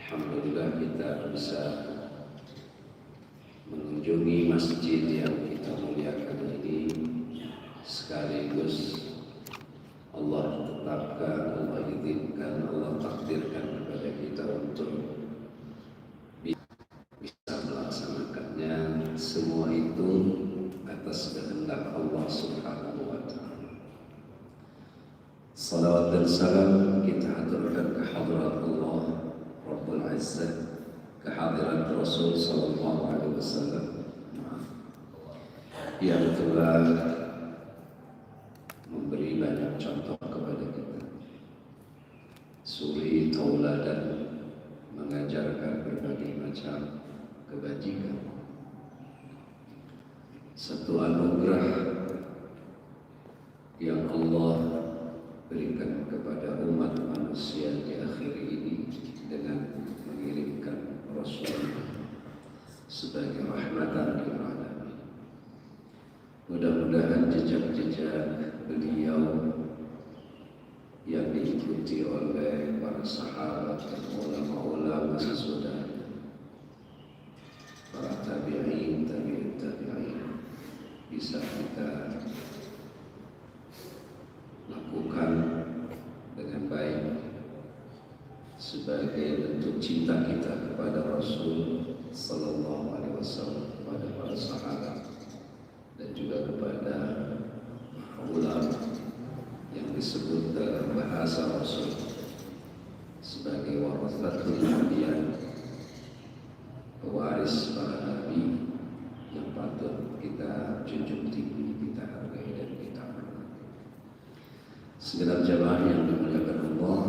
Alhamdulillah kita bisa mengunjungi masjid yang kita muliakan ini, sekaligus Allah tetapkan, Allah izinkan, Allah takdirkan kepada kita untuk bisa melaksanakannya. Semua itu atas kehendak Allah Subhanahu wa Ta'ala. Salawat dan salam kita haturkan ke hadrat Allah Rabbul Izzah, kehadiran Rasul Sallallahu Alaihi Wasallam yang telah memberi banyak contoh kepada kita, suri tauladan, mengajarkan berbagai macam kebajikan. Satu anugerah yang Allah berikan kepada umat manusia di akhir ini dengan mengirimkan Rasul sebagai rahmatan lil alamin. Mudah-mudahan jejak-jejak beliau yang diikuti oleh para sahabat dan ulama-ulama sesudahnya, para tabi'in, tabi'in, bisa kita lakukan dengan baik sebagai bentuk cinta kita kepada Rasul Sallallahu Alaihi Wasallam, kepada para sahabat dan juga kepada ulama yang disebut dalam bahasa Rasul sebagai warasatul anbiya, pewaris para nabi yang patut kita junjung tinggi, kita hargai dan kita hormati. Segenap jamaah yang dimuliakan Allah,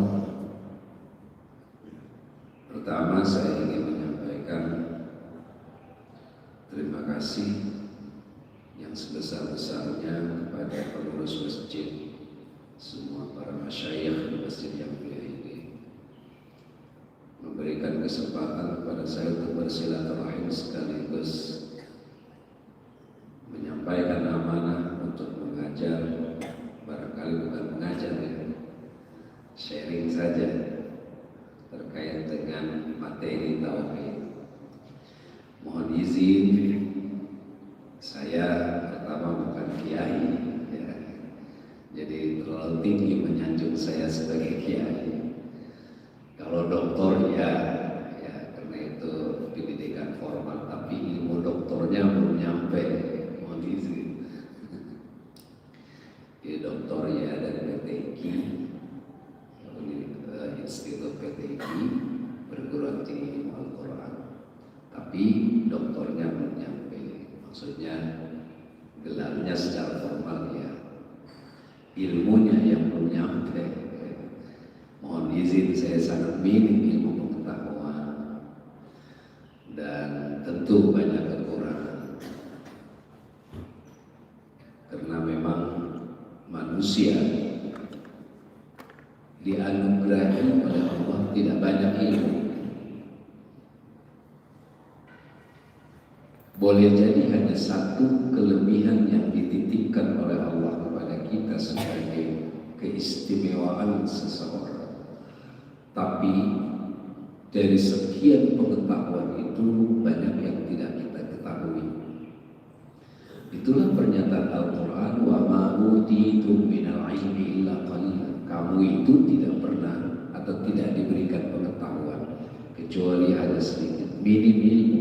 pertama saya ingin menyampaikan terima kasih yang sebesar-besarnya kepada pengurus masjid, semua para masyayikh di masjid yang mulia ini, memberikan kesempatan kepada saya untuk bersilaturahim sekaligus menyampaikan amanah untuk mengajar, barangkali bukan mengajar ya, sharing saja terkait dengan materi tauhid. Mohon izin, saya pertama bukan kiai ya, jadi terlalu tinggi menyanjung saya sebagai kiai. Kalau doktor ya karena itu pendidikan formal, tapi ilmu doktornya belum nyampe. Mohon izin. Jadi doktor ya dari PTQ, Institut PTQ, perguruan tinggi ilmu Al-Quran, tapi doktornya belum nyampe. Maksudnya gelarnya secara formal ya, ilmunya yang belum nyampe. Mohon izin, saya sangat minim ilmu pengetahuan dan tentu banyak kekurangan, karena memang manusia dianugerahi oleh Allah tidak banyak ilmu. Boleh jadi hanya satu kelebihan yang dititipkan oleh Allah kepada kita sebagai keistimewaan seseorang. Tapi dari sekian pengetahuan itu banyak yang tidak kita ketahui. Itulah pernyataan Al-Quran, wa ma utitum minal ilmi illa qalilan. Kamu itu tidak pernah atau tidak diberikan pengetahuan kecuali hanya sedikit, minim ilmu.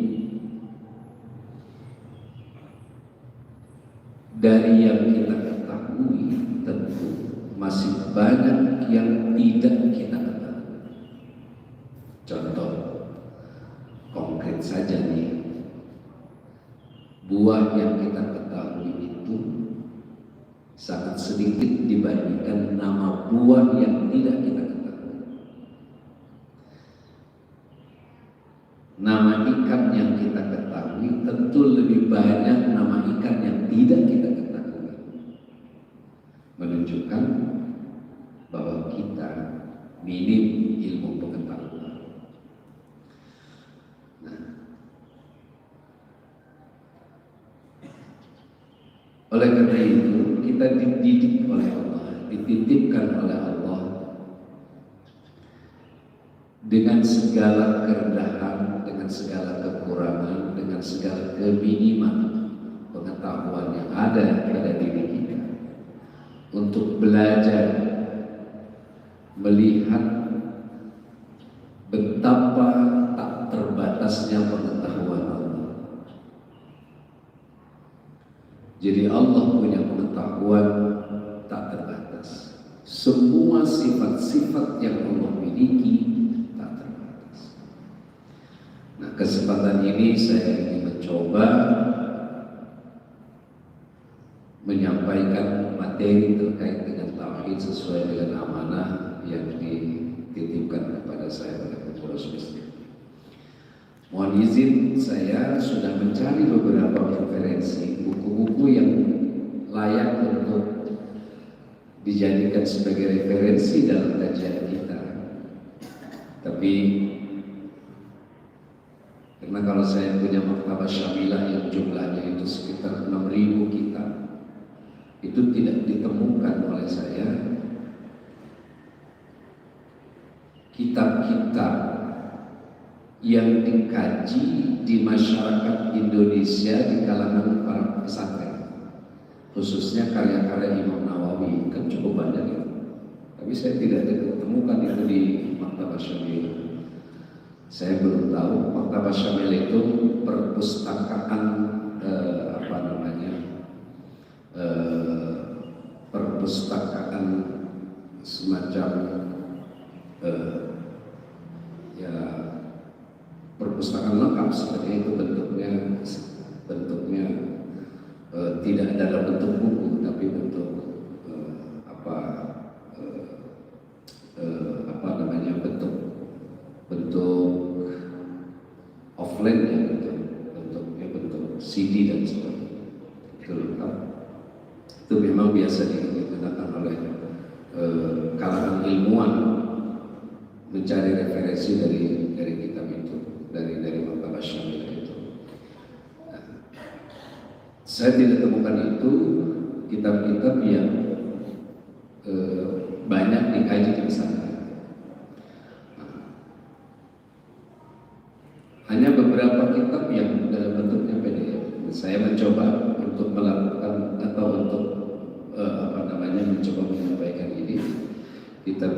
Dari yang kita ketahui tentu masih banyak yang tidak kita ketahui. Contoh konkret saja nih, buah yang kita ketahui itu sangat sedikit dibandingkan nama buah yang tidak kita ketahui. Nama ikan yang kita ketahui tentu lebih banyak nama ikan yang tidak kita ketahui. Menunjukkan bahwa kita minim ilmu pengetahuan. Nah, oleh karena itu kita dididik oleh Allah, dititipkan oleh Allah dengan segala kerendahan, dengan segala kekurangan, dengan segala keminiman pengetahuan yang ada pada diri kita, untuk belajar melihat betapa tak terbatasnya pengetahuan Allah. Jadi Allah punya pengetahuan tak terbatas. Semua sifat-sifat yang Allah miliki tak terbatas. Nah, kesempatan ini saya ingin mencoba menyampaikan materi terkait dengan tauhid sesuai dengan amanah yang dititipkan kepada saya oleh pengurus masjid. Mohon izin, saya sudah mencari beberapa referensi buku-buku yang layak untuk dijadikan sebagai referensi dalam kajian kita. Tapi karena kalau saya punya maktabah syamilah yang jumlahnya itu sekitar 6.000 kitab, itu tidak ditemukan oleh saya kitab-kitab yang dikaji di masyarakat Indonesia di kalangan para pesantren, khususnya karya-karya Imam Nawawi, kan cukup banyak ya. Tapi saya tidak ditemukan itu di Maktabah Syamil. Saya belum tahu Maktabah Syamil itu perpustakaan perpustakaan semacam ya perpustakaan lengkap seperti itu bentuknya tidak dalam bentuk buku tapi bentuk bentuk offline ya, bentuknya bentuk CD dan sebagainya. Itu lengkap. Itu memang biasa digunakan oleh kalangan ilmuwan mencari referensi dari kitab itu, dari Maktabah Syamil itu. Nah, saya tidak temukan itu kitab-kitab yang banyak dikaji di sana. Hanya beberapa kitab yang dalam bentuknya PDF. Saya mencoba untuk melakukan atau untuk mencoba menyampaikan ini. Kitab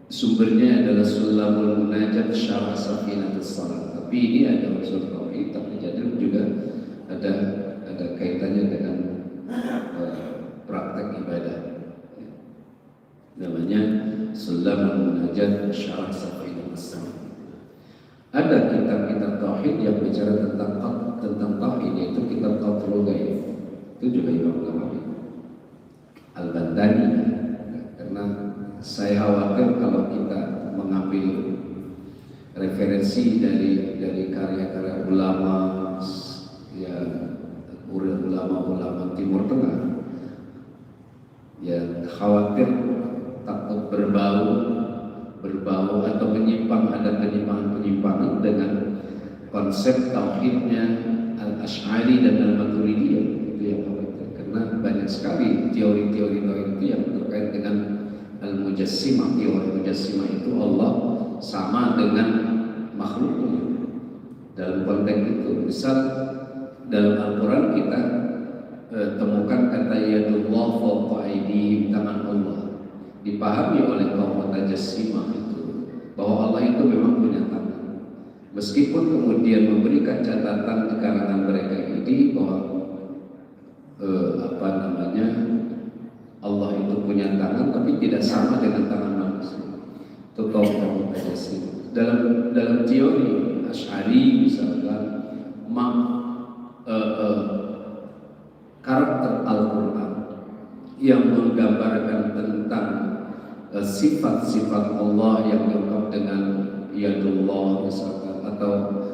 sumbernya adalah Sulamul Munajat Syarah Safinatus Salat. Tapi ini ada unsur tauhid, tapi jadi juga ada kaitannya dengan praktek ibadah. Namanya Sulamul Munajat Syarah Safinatus Salat. Ada kitab-kitab tauhid yang bicara tentang tauhid, yaitu kitab Qatrul Ghaib. Itu juga Imam Nawawi, Al-Bandani. Karena saya khawatir kalau kita mengambil referensi dari karya-karya ulama ya, ulama Timur Tengah, ya khawatir takut berbau atau ada penyimpangan dengan konsep tauhidnya Al-Asy'ari dan Al-Maturidiyah. Itu yang khawatir, karena banyak sekali teori-teori tauhid itu yang terkait dengan Al-Mujassimah. Teori Mujassimah itu Allah sama dengan makhluknya. Dalam konteks itu, misal dalam Al-Quran kita temukan kata yadullah fawqa aydihim, tangan Allah. Dipahami oleh kaum Mutajassimah itu bahwa Allah itu memang punya tangan. Meskipun kemudian memberikan catatan di kalangan mereka ini bahwa Allah itu punya tangan, tapi tidak sama dengan tangan manusia. Itu kaum Mutajassimah. Dalam teori Asy'ari misalkan, karakter Al-Quran yang menggambarkan tentang sifat-sifat Allah yang lengkap dengan yadullah misalkan, atau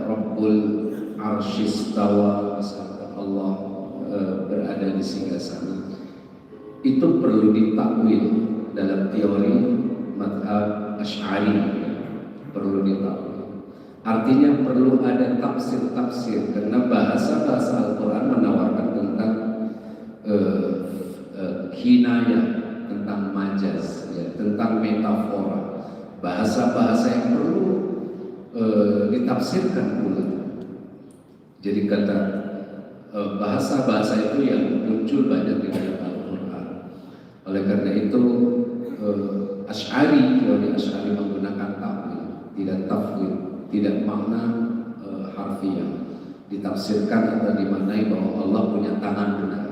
Rabbul Arsyistawa misalkan, Allah berada di singgasana. Itu perlu ditakwil dalam teori mazhab Asy'ari, perlu ditakwil. Artinya perlu ada tafsir-tafsir, karena bahasa Al-Quran menawarkan tentang kinayah, tentang majaz, ya, tentang metafora, bahasa-bahasa yang perlu ditafsirkan pula. Jadi kata bahasa-bahasa itu yang muncul banyak di dalam Al-Quran. Oleh karena itu Asy'ari, teori Asy'ari menggunakan tafwid, tidak tafwid, tidak makna harfiah, ditafsirkan atau dimaknai bahwa Allah punya tangan benar.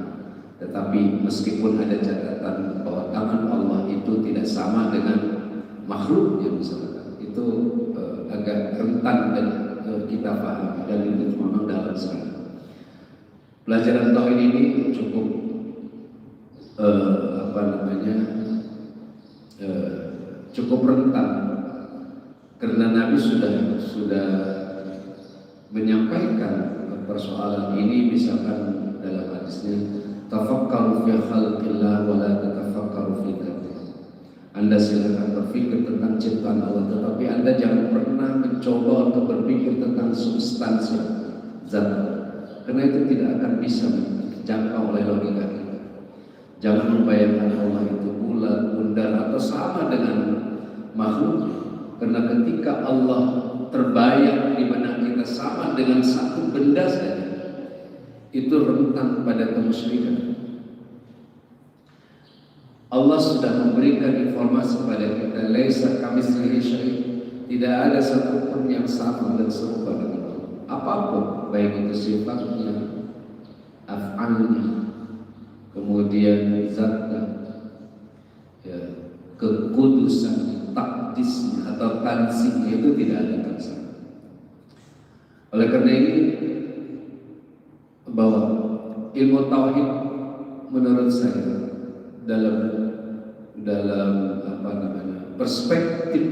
Tetapi meskipun ada catatan bahwa tangan Allah itu tidak sama dengan makhluknya misalkan, itu agak rentan dan kita pahami, dan itu memang dalam sekali. Pelajaran tauhid ini cukup cukup rentan karena Nabi sudah menyampaikan persoalan ini, misalkan dalam hadisnya, tafakkaru fi khalqillah wa la tatafakkaru fi dzatihi. Anda silakan berpikir tentang ciptaan Allah, tetapi Anda jangan pernah mencoba untuk berpikir tentang substansi zat, karena itu tidak akan bisa dijangkau oleh logika kita. Jangan membayangkan Allah itu bulat, bundar atau sama dengan makhluk, karena ketika Allah terbayang di benak kita sama dengan satu benda saja, itu rentan pada kemusyrikan. Allah sudah memberikan informasi pada kita, laisa kamitslihi syai', tidak ada satupun yang sama dan serupa dengan Allah. Apapun, baik itu sifatnya, af'alnya, kemudian zatnya, ya, kekudusan, takdisnya atau tanzihnya, itu tidak ada yang sama. Oleh karena ini, bahwa ilmu tauhid menurut saya dalam perspektif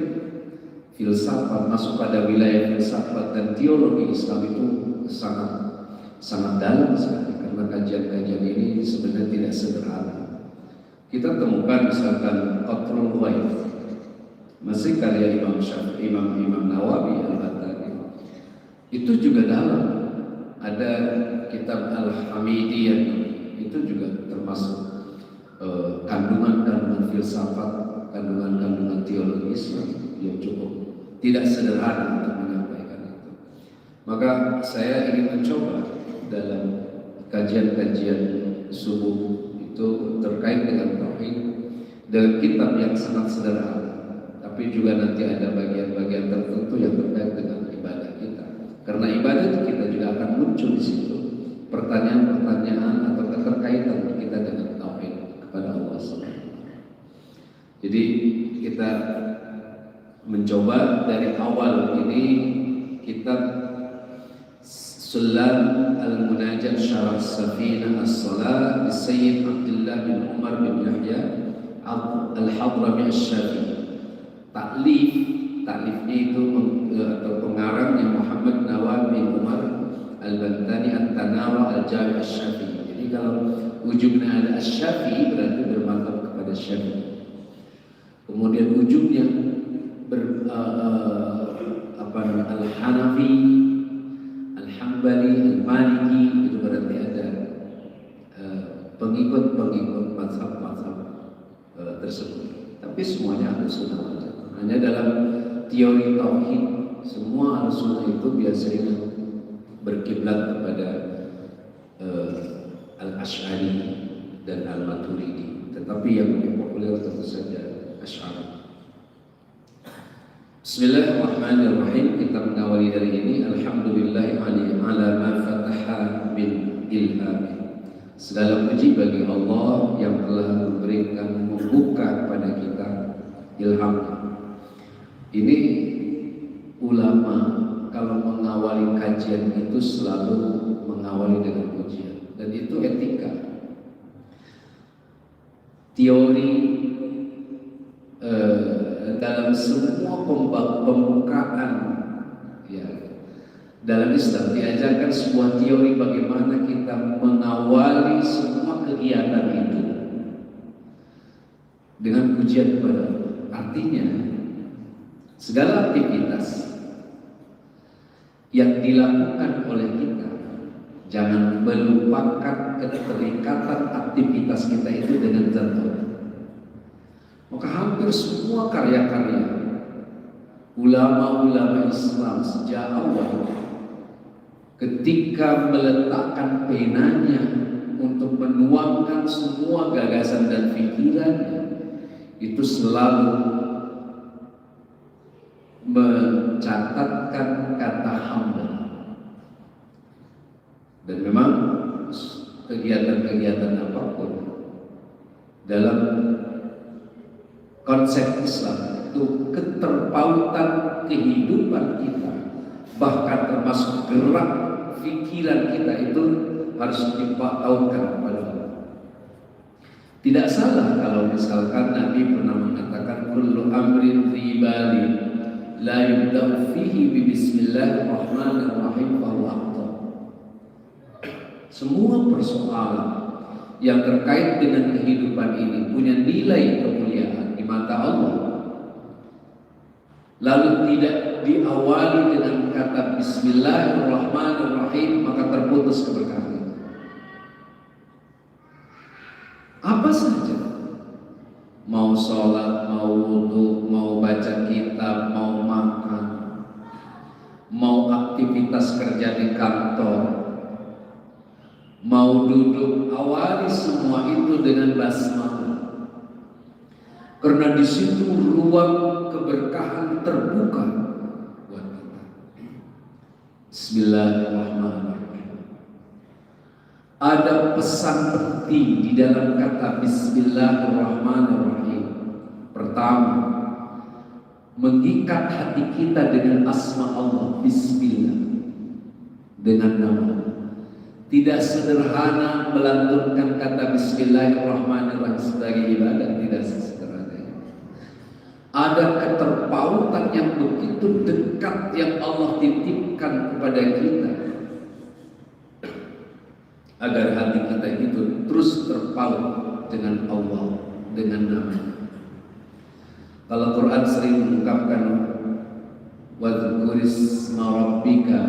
filsafat, masuk pada wilayah filsafat dan teologi Islam, itu sangat dalam sekali, karena kajian-kajian ini sebenarnya tidak sederhana. Kita temukan misalkan Qatrul Ghaib, masih karya Imam Syafi'i, Imam Nawawi Al-Battani, itu juga dalam. Ada kitab Al-Hamidiyah, itu juga termasuk kandungan-kandungan filsafat, kandungan-kandungan teologi Islam yang cukup tidak sederhana untuk menyampaikan itu. Maka saya ingin mencoba dalam kajian-kajian subuh itu terkait dengan tauhid dengan kitab yang sangat sederhana, tapi juga nanti ada bagian-bagian tertentu yang terkait dengan ibadah kita. Karena ibadah kita juga akan muncul di situ pertanyaan-pertanyaan atau keterkaitan kita dengan tauhid kepada Allah SWT. Jadi kita mencoba dari awal ini kitab Sulam Al-Munajat Syarah Safinah As-Salah Sayyid Abdullah bin Umar bin Yahya Al-Hadrami Asy-Syafi'i. Taklifnya itu atau pengarangnya Muhammad Nawal bin Umar Al-Bantani At-Tanawa Al-Jami' Asy-Syafi'i. Jadi kalau ujungnya ada Asy-Syafi'i berarti bermadzhab kepada Syafi'i. Kemudian ujungnya Al-Hanafi, Al-Hambali, Al-Maliki, itu berarti ada pengikut mazhab-mazhab tersebut. Tapi semuanya Ahlus Sunnah wal Jamaah. Hanya dalam teori tauhid, semua Ahlus Sunnah itu biasanya berkiblat kepada Al-Asy'ari dan Al-Maturidi. Tetapi yang lebih populer tentu saja Asy'ari. Bismillahirrahmanirrahim. Kita mengawali dari ini, alhamdulillah ala ma fataha min ilhami. Segala puji bagi Allah yang telah memberikan, membuka kepada kita ilham. Ini ulama kalau mengawali kajian itu selalu mengawali dengan pujian, dan itu etika. Teori dalam semua pembukaan, ya, dalam Islam diajarkan sebuah teori bagaimana kita mengawali semua kegiatan itu dengan pujian kepada Allah. Artinya segala aktivitas yang dilakukan oleh kita, jangan melupakan keterikatan aktivitas kita itu dengan zat Allah. Maka hampir semua karya-karya ulama-ulama Islam sejak awal ketika meletakkan penanya untuk menuangkan semua gagasan dan pikirannya, itu selalu mencatatkan kata hamba. Dan memang kegiatan-kegiatan apapun dalam konsep Islam itu keterpautan kehidupan kita, bahkan termasuk gerak pikiran kita itu harus dipautkan kepada Allah. Tidak salah kalau misalkan Nabi pernah mengatakan kullu amrin fi bali la yubda'u fihi bi bismillahirrahmanirrahim fa huwa akhtar. Semua persoalan yang terkait dengan kehidupan ini punya nilai kemuliaan di mata Allah, lalu tidak diawali dengan kata bismillahirrahmanirrahim, maka terputus keberkahan. Apa saja, mau sholat, mau wudu, mau baca kitab, mau makan, mau aktivitas kerja di kantor, mau duduk, awali semua itu dengan basmalah. Karena di situ ruang keberkahan terbuka buat kita. Bismillahirrahmanirrahim. Ada pesan penting di dalam kata Bismillahirrahmanirrahim. Pertama, mengikat hati kita dengan asma Allah, Bismillah, dengan nama. Tidak sederhana melantunkan kata Bismillahirrahmanirrahim sebagai ibadah, tidak sederhana. Ada keterpautan yang begitu dekat yang Allah titipkan kepada kita, agar hati kita itu terus terpaut dengan Allah, dengan nama. Kalau Quran sering mengungkapkan wadhkurisma rabbika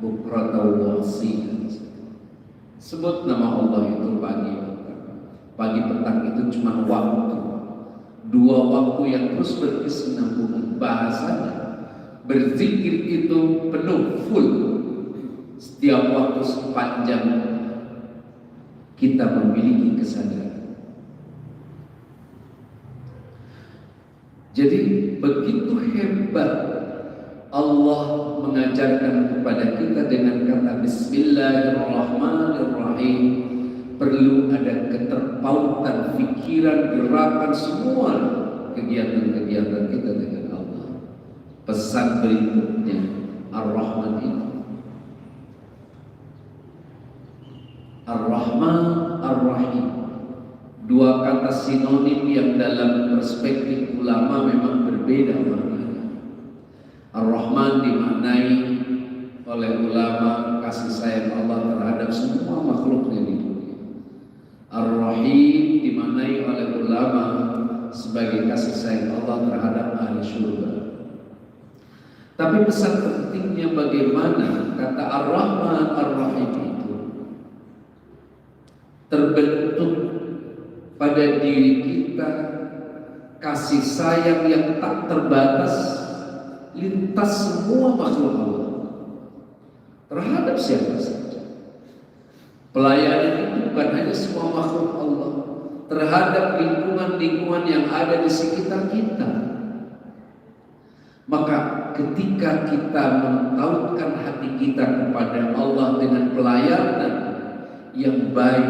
bukratan wa asila. Sebut nama Allah itu pagi petang. Pagi petang itu cuma waktu, dua waktu yang terus berkesinambungan. Bahasanya berzikir itu penuh, full, setiap waktu sepanjang kita memiliki kesadaran. Jadi begitu hebat Allah mengajarkan kepada kita dengan kata Bismillahirrahmanirrahim. Perlu ada keterpautan pikiran, gerakan, semua kegiatan-kegiatan kita dengan Allah. Pesan berikutnya Ar-Rahman itu, Ar-Rahman, Ar-Rahim, dua kata sinonim yang dalam perspektif ulama memang berbeda maknanya. Ar-Rahman dimaknai oleh ulama kasih sayang Allah terhadap semua makhluknya di dunia. Ar-Rahim dimaknai oleh ulama sebagai kasih sayang Allah terhadap ahli surga. Tapi pesan pentingnya bagaimana kata Ar-Rahman, Ar-Rahim itu terbentuk pada diri kita kasih sayang yang tak terbatas lintas semua makhluk Allah terhadap siapa saja. Pelayanan itu bukan hanya semua makhluk Allah, terhadap lingkungan-lingkungan yang ada di sekitar kita. Maka ketika kita mentautkan hati kita kepada Allah dengan pelayanan yang baik,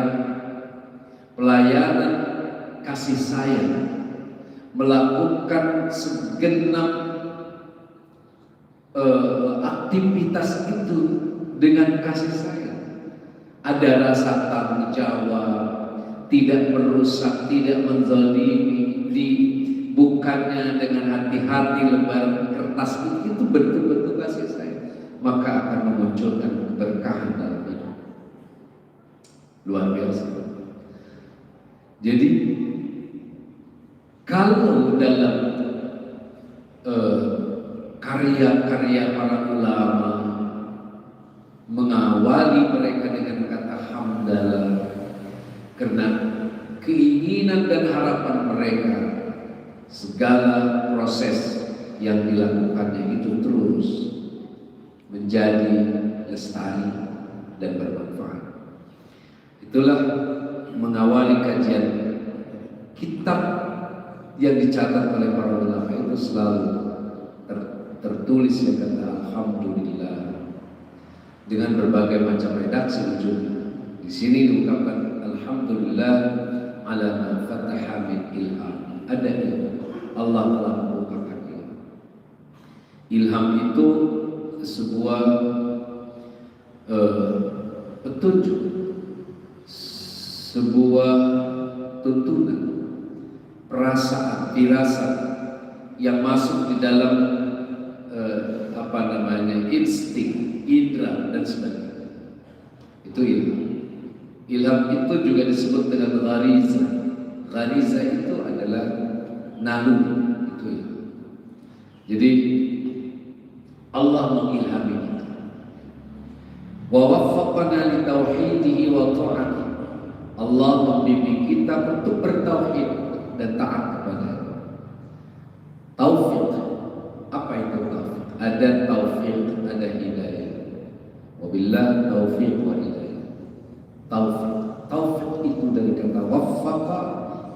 pelayanan kasih sayang, melakukan segenap aktivitas itu dengan kasih sayang, ada rasa tanggung jawab, tidak merusak, tidak menzalimi, bukannya dengan hati-hati lembaran kertas itu betul-betul kasih sayang, maka akan memunculkan keberkahan dalam hidup. Luar biasa. Jadi kalau dalam karya-karya para ulama mengawali mereka dengan kata hamdalah, karena keinginan dan harapan mereka segala proses yang dilakukannya itu terus menjadi lestari dan bermanfaat. Itulah mengawali kajian kitab yang dicatat oleh para ulama itu selalu tertulis yang kata alhamdulillah dengan berbagai macam redaksi ujungnya. Di sini diungkapkan alhamdulillah ala ma fataha min ilham. Ada ilham. Allah telah membukakan ilham. Ilham itu sebuah petunjuk, sebuah tuntunan, perasaan, firasat yang masuk di dalam insting, indra dan sebagainya. Itu ilham. Ilham itu juga disebut dengan ghariza. Ghariza itu adalah naluri, itu ilham. Jadi Allah mengilhami kita. Wa waffaqana li tauhidihi wa ta'atihi. Allah membimbing kita untuk bertauhid dan taat kepada-Nya. Taufik. Apa itu taufik? Ada taufik, ada hidayah. Wabillah taufik wa hidayah. Taufik. Taufik itu dari kata waffaqa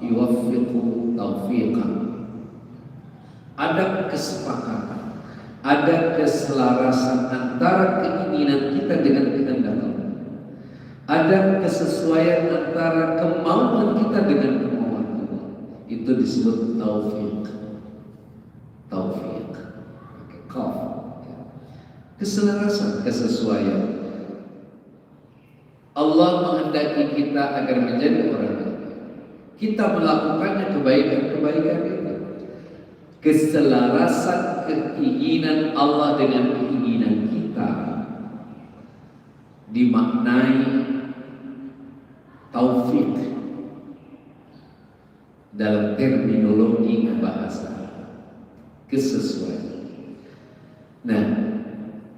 yuwaffiqu taufiqan. Ada kesepakatan, ada keselarasan antara keinginan kita dengan kehendak Allah. Ada kesesuaian antara kemauan kita dengan kemauan Allah. Itu disebut taufik. Taufik. Qaf. Keselarasan, kesesuaian. Allah menghendaki kita agar menjadi orang yang kita melakukannya kebaikan-kebaikan itu. Keselarasan keinginan Allah dengan keinginan kita dimaknai taufik dalam terminologi bahasa, kesesuaian. Nah,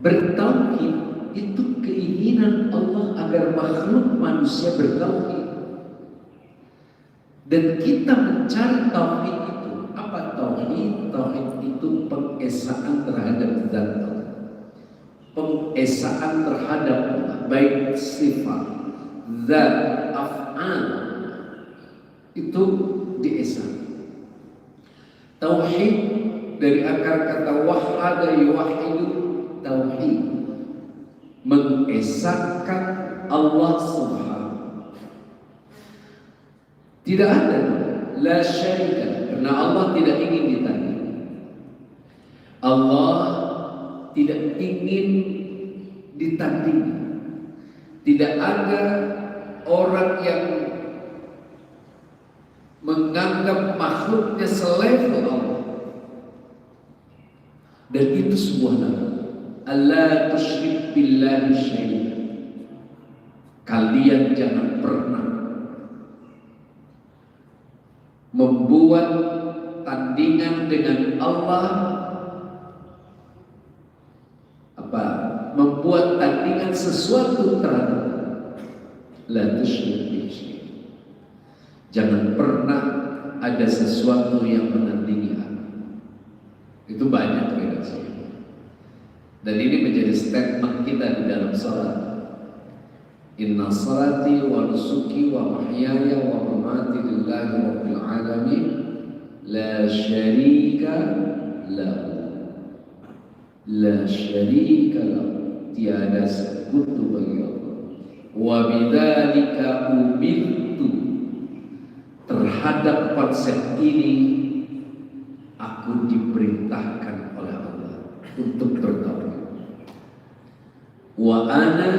bertauhid itu keinginan Allah agar makhluk manusia bertauhid, dan kita mencari tauhid itu. Apa tauhid? Tauhid itu pengesaan terhadap zat Allah, pengesaan terhadap Allah, baik sifat, zat, af'al, itu diesan. Tauhid dari akar kata wahada yuwahidu, tauhid mengesahkan Allah Subhanahu. Tidak ada la syarika, karena Allah tidak ingin ditandingi. Allah tidak ingin ditandingi. Tidak ada orang yang menganggap makhluknya selevel Allah. Dan itu sebuah nama. Allah tusyrik billahi syai'an. Kalian jangan pernah membuat tandingan dengan Allah, membuat tandingan sesuatu terhadap la tusyrik bihi. Jangan pernah ada sesuatu yang menandingi Allah. Itu banyak redaksinya. Dan ini menjadi statement kita di dalam salat. Inna salati wa nusuki wa mahyaya wa mamati lillahi rabbil alamin la syarika lahu. La syarika lahu. Tiada sekutu bagi Allah. Wa bidzalika umirtu. Terhadap konsep ini aku diperintahkan oleh Allah untuk bertauhid. Wa ana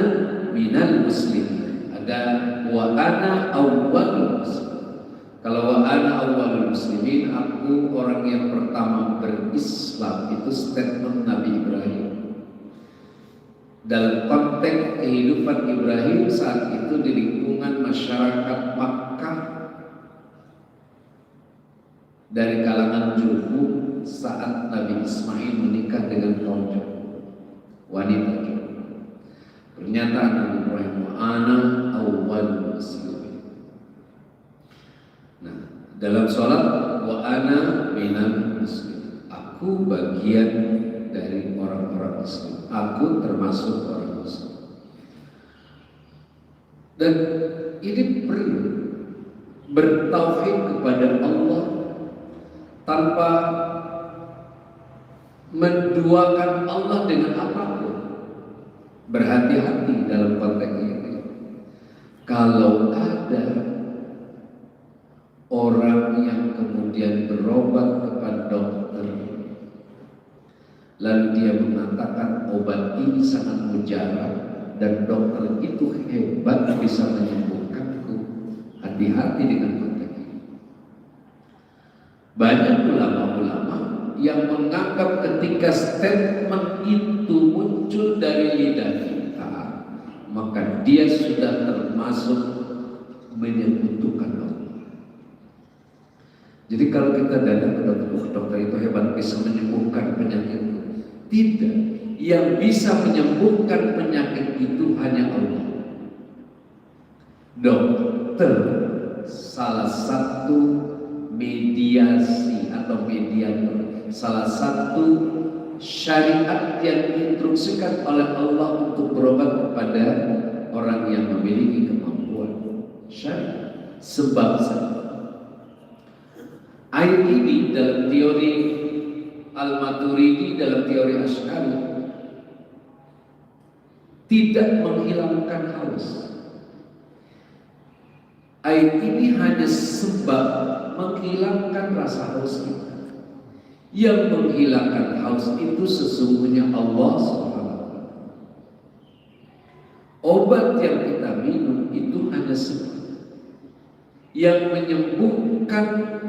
minal muslimin. Ada wa ana awwalul muslimin. Kalau wa ana awwalul muslimin, aku orang yang pertama berislam, itu statement Nabi Ibrahim. Dalam konteks kehidupan Ibrahim saat itu di lingkungan masyarakat Makkah, dari kalangan Jurhum, saat Nabi Ismail menikah dengan kaum wanita Jurhum. Pernyataan Nabi Ibrahim, ana awwal muslimin. Nah, dalam sholat wa ana minal muslim. Aku bagian dari orang-orang muslim. Aku termasuk orang muslim. Dan ini perlu bertauhid kepada Allah tanpa menduakan Allah dengan apapun. Berhati-hati dalam konteks ini. Kalau ada orang yang kemudian berobat kepada dokter, lalu dia mengatakan obat ini sangat mujarab dan dokter itu hebat bisa menyembuhkanku, hati-hati dengan konteks ini. Banyak ulama-ulama yang menganggap ketika statement itu muncul dari lidah kita, maka dia sudah termasuk menyekutukan Allah. Jadi kalau kita datang ke dokter itu hebat bisa menyembuhkan penyakit. Tidak, yang bisa menyembuhkan penyakit itu hanya Allah. Dokter salah satu mediasi atau mediator, salah satu syariat yang diinstruksikan oleh Allah untuk berobat kepada orang yang memiliki kemampuan syariat. Sebab ayat ini dalam teori Al-Maturidi, dalam teori Asy'ari, tidak menghilangkan haus. Ayat ini hanya sebab menghilangkan rasa haus kita. Yang menghilangkan haus itu sesungguhnya Allah SWT. Obat yang kita minum itu hanya sebab. Yang menyembuhkan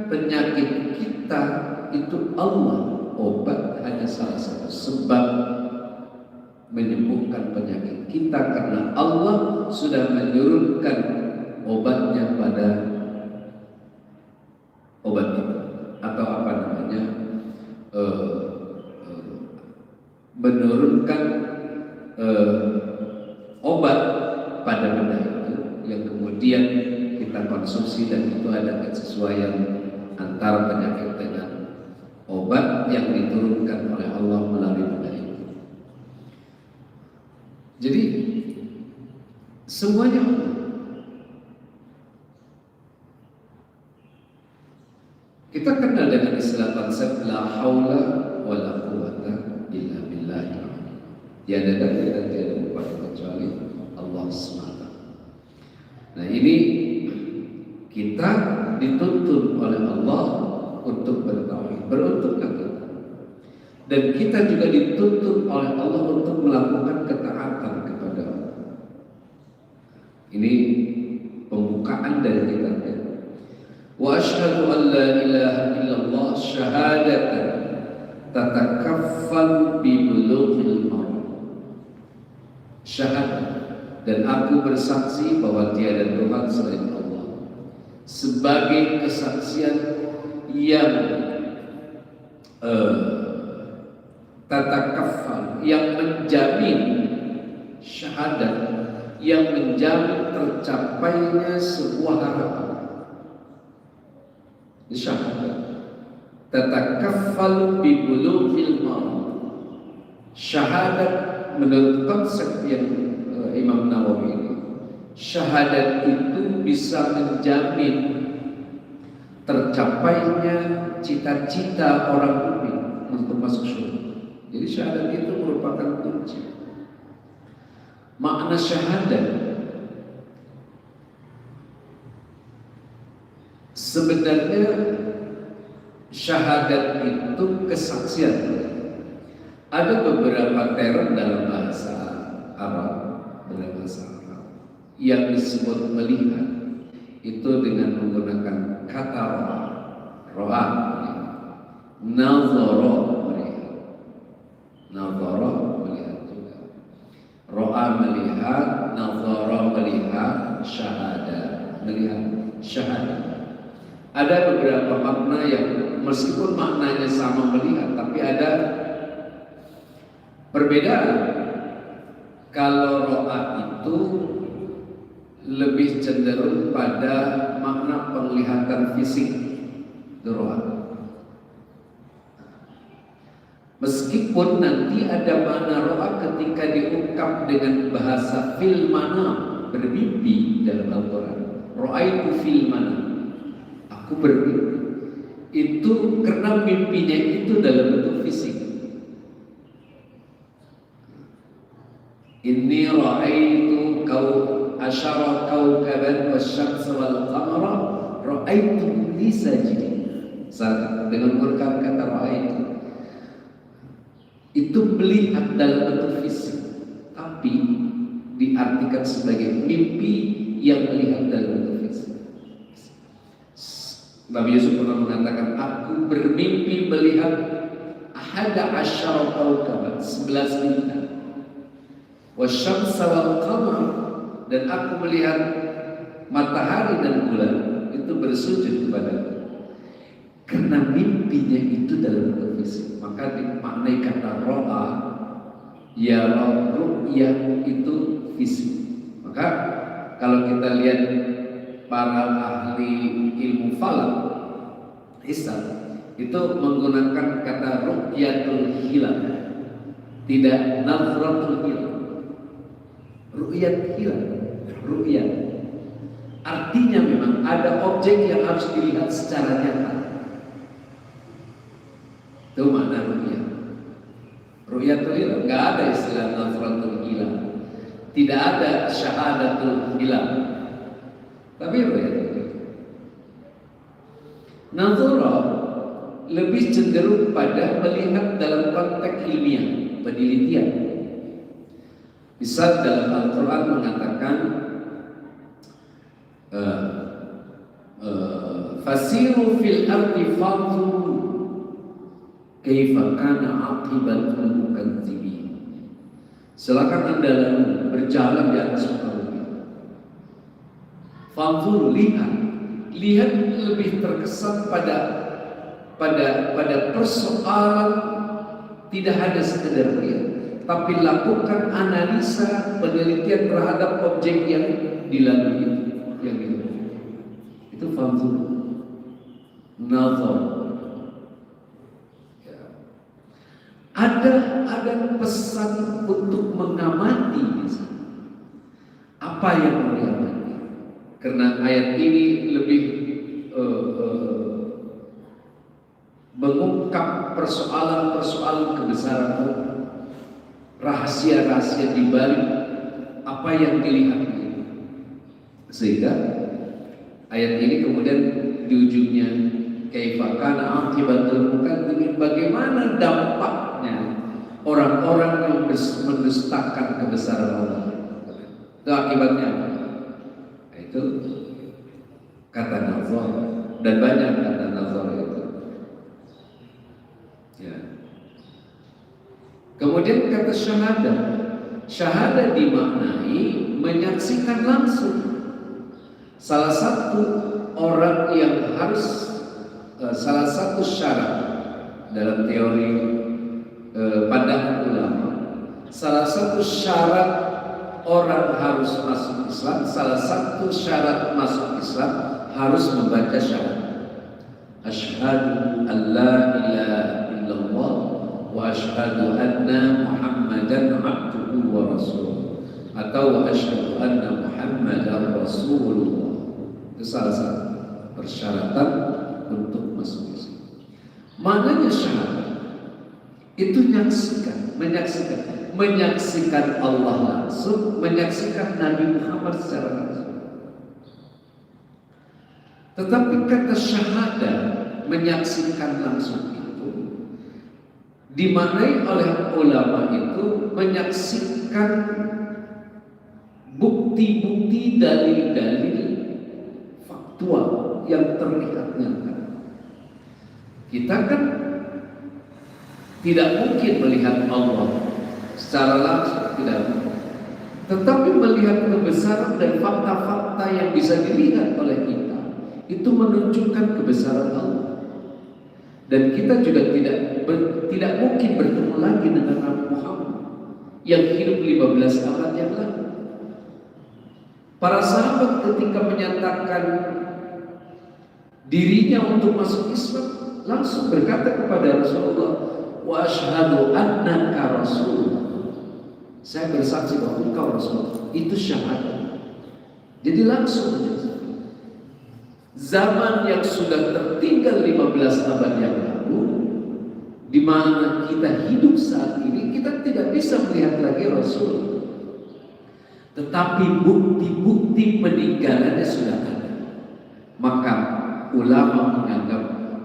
penyakit kita itu Allah. Obat hanya salah satu sebab menyembuhkan penyakit kita, karena Allah sudah menurunkan obatnya pada obat itu, atau apa namanya, menurunkan obat pada benda itu yang kemudian kita konsumsi, dan itu ada kesesuaian antara penyakit dengan obat yang diturunkan oleh Allah melalui benda itu. Jadi semuanya Allah. Kita kenal dengan istilah konsep la haula wala quwwata illa billah. Tiada daya dan tiada upaya kecuali Allah SWT. Nah, ini kita dituntut oleh Allah untuk bertauhid, beruntunglah kita. Dan kita juga dituntut oleh Allah untuk melakukan ketaatan kepada Allah. Ini pembukaan dari kitabnya. Wa asyhadu an la ilaha illallah syahadatan tatakaffal bi bulughil maram. Syahadat, dan aku bersaksi bahwa tiada Tuhan selain Allah, sebagai kesaksian yang tatakaffal, yang menjamin syahadat, yang menjamin tercapainya sebuah harapan. Syahadat tatakaffal bi bulughil maram. Syahadat menurut konsep yang Imam Nawawi ini, syahadat itu bisa menjamin tercapainya cita-cita orang mukmin untuk masuk surga. Jadi syahadat itu merupakan kunci. Makna syahadat sebenarnya, syahadat itu kesaksian. Ada beberapa term dalam bahasa Arab, yang disebut melihat itu dengan menggunakan kata ro'a, nazara melihat, nazara melihat juga, ro'a melihat, nazara melihat, syahadat melihat, syahadat. Ada beberapa makna yang meskipun maknanya sama melihat, tapi ada perbedaan. Kalau ro'a itu lebih cenderung pada makna penglihatan fisik, Itu ro'a. Meskipun nanti ada makna ro'a ketika diungkap dengan bahasa fil manam, bermimpi dalam Al-Quran. Ro'aitu fil manam, aku bermimpi. Itu karena mimpinya itu dalam bentuk fisik. Inni ra'aitu asyara kaukaban wasyamsa wal qamara ra'aitu li sajidin. Dengan menggunakan kata ra'aitu, itu melihat dalam bentuk fisik, tapi diartikan sebagai mimpi yang melihat dalam bentuk fisik. Nabi Yusuf pernah mengatakan, aku bermimpi melihat ahada asyara kaukaban, 11 bintang, wasyamsa wal qamar, dan aku melihat matahari dan bulan itu bersujud kepadaku. Karena mimpinya itu dalam bentuk fisik, maka dimaknai kata ro'a, ya ru'yah itu fisik. Maka kalau kita lihat para ahli ilmu falak, hisab, itu menggunakan kata ru'yatul hilal, tidak nazratul hilal. Ru'yat hilal, ru'yat artinya memang ada objek yang harus dilihat secara nyata. Itu makna ru'yat. Ru'yatul hilal, nggak ada istilah nazratul hilal, tidak ada syahadatul hilal, tapi ru'yatul hilal. Nazara lebih cenderung pada melihat dalam konteks ilmiah, penelitian. Bisa dalam Al-Quran mengatakan fasiru fil ardi fanzuru kaifa kana aqibatul mukadzibin. Silakan Anda lalu berjalan di atas muka bumi. Fanzuru, lihat lebih terkesan pada persoalan, tidak hanya sekedar lihat, tapi lakukan analisa, penelitian terhadap objek yang dilalui itu fanzur, nazar. Ya. Ada pesan untuk mengamati apa yang diamati. Karena ayat ini lebih mengungkap persoalan-persoalan kebesaran Allah, rahasia-rahasia di balik apa yang dilihat. Sehingga ayat ini kemudian di ujungnya kaifa kana aqibatul mukadzibin, bagaimana dampaknya orang-orang yang mendustakan kebesaran Allah. Itu akibatnya apa? Itu kata nazar, dan banyak kata nazar itu. Ya. Kemudian kata syahadah. Syahadah dimaknai menyaksikan langsung. Salah satu orang yang harus, salah satu syarat dalam teori pandangan ulama, salah satu syarat orang harus masuk Islam, salah satu syarat masuk Islam harus membaca syahadat. Asyhadu an la ilaha illallah wa asyhadu anna Muhammadan abduhu wa rasuluh, atau wa asyhadu anna Muhammadan rasulullah. Itu salah satu persyaratan untuk masuk Islam. Maknanya syahadat itu menyaksikan Allah langsung, menyaksikan Nabi Muhammad secara langsung. Tetapi kata syahadah, menyaksikan langsung itu dimaknai oleh ulama itu menyaksikan bukti-bukti, dalil-dalil faktual yang terlihat nyata. Kita kan tidak mungkin melihat Allah secara langsung, tidak mungkin. Tetapi melihat kebesaran dan fakta-fakta yang bisa dilihat oleh kita, itu menunjukkan kebesaran Allah. Dan kita juga tidak mungkin bertemu lagi dengan Nabi Muhammad yang hidup 15 abad yang lalu. Para sahabat ketika menyatakan dirinya untuk masuk Islam, langsung berkata kepada Rasulullah, wa asyhadu annaka rasulullah, saya bersaksi bahwa engkau Rasul. Itu syahadat. Jadi langsung aja. Zaman yang sudah tertinggal 15 abad yang lalu, di mana kita hidup saat ini, kita tidak bisa melihat lagi Rasul. Tetapi bukti-bukti peninggalannya sudah ada. Maka ulama menganggap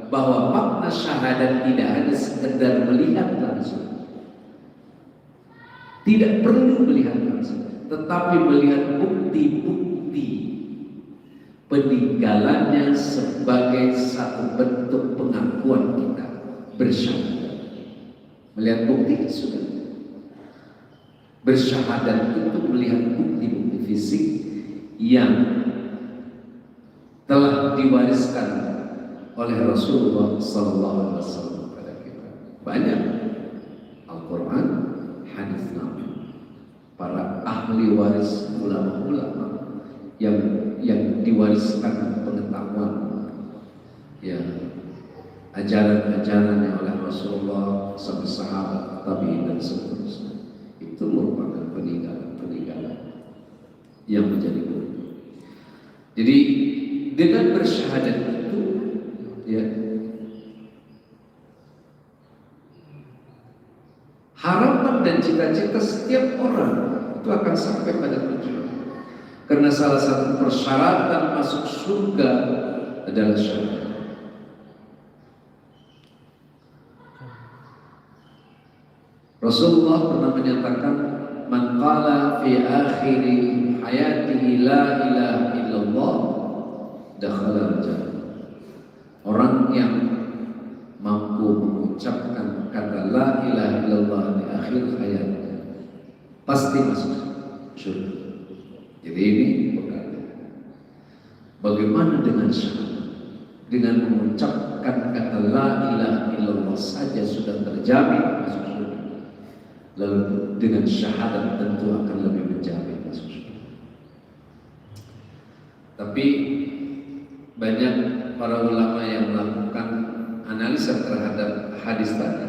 bahwa makna syahadat tidak hanya sekedar melihat langsung, tidak perlu melihat langsung, tetapi melihat bukti-bukti peninggalannya sebagai satu bentuk pengakuan kita bersyahadat. Melihat bukti sudah. Bersyahadat itu melihat bukti-bukti fisik yang telah diwariskan oleh Rasulullah SAW kepada kita. Banyak Al-Quran, hadis Nabi, para ahli waris ulama-ulama yang diwariskan pengetahuan, ya, ajaran-ajaran oleh Rasulullah sampai sahabat, tabi'in dan seterusnya. Itu merupakan peninggalan yang menjadi bukti. Jadi dengan bersyahadat itu, ya, harapan dan cita-cita setiap orang itu akan sampai pada tujuan. Karena salah satu persyaratan masuk surga adalah syahadat. Rasulullah pernah menyatakan, man qala fi akhiri hayatihi la ilaha illallah dakhala al-jannah. Orang yang mampu mengucapkan kata la ilaha illallah di akhir hayatnya pasti masuk surga. Jadi ini bagaimana dengan syahadat? Dengan mengucapkan kata la ilaha illallah saja sudah terjamin masuk surga. Lalu dengan syahadat tentu akan lebih menjamin masuk surga. Tapi banyak para ulama yang melakukan analisa terhadap hadis tadi.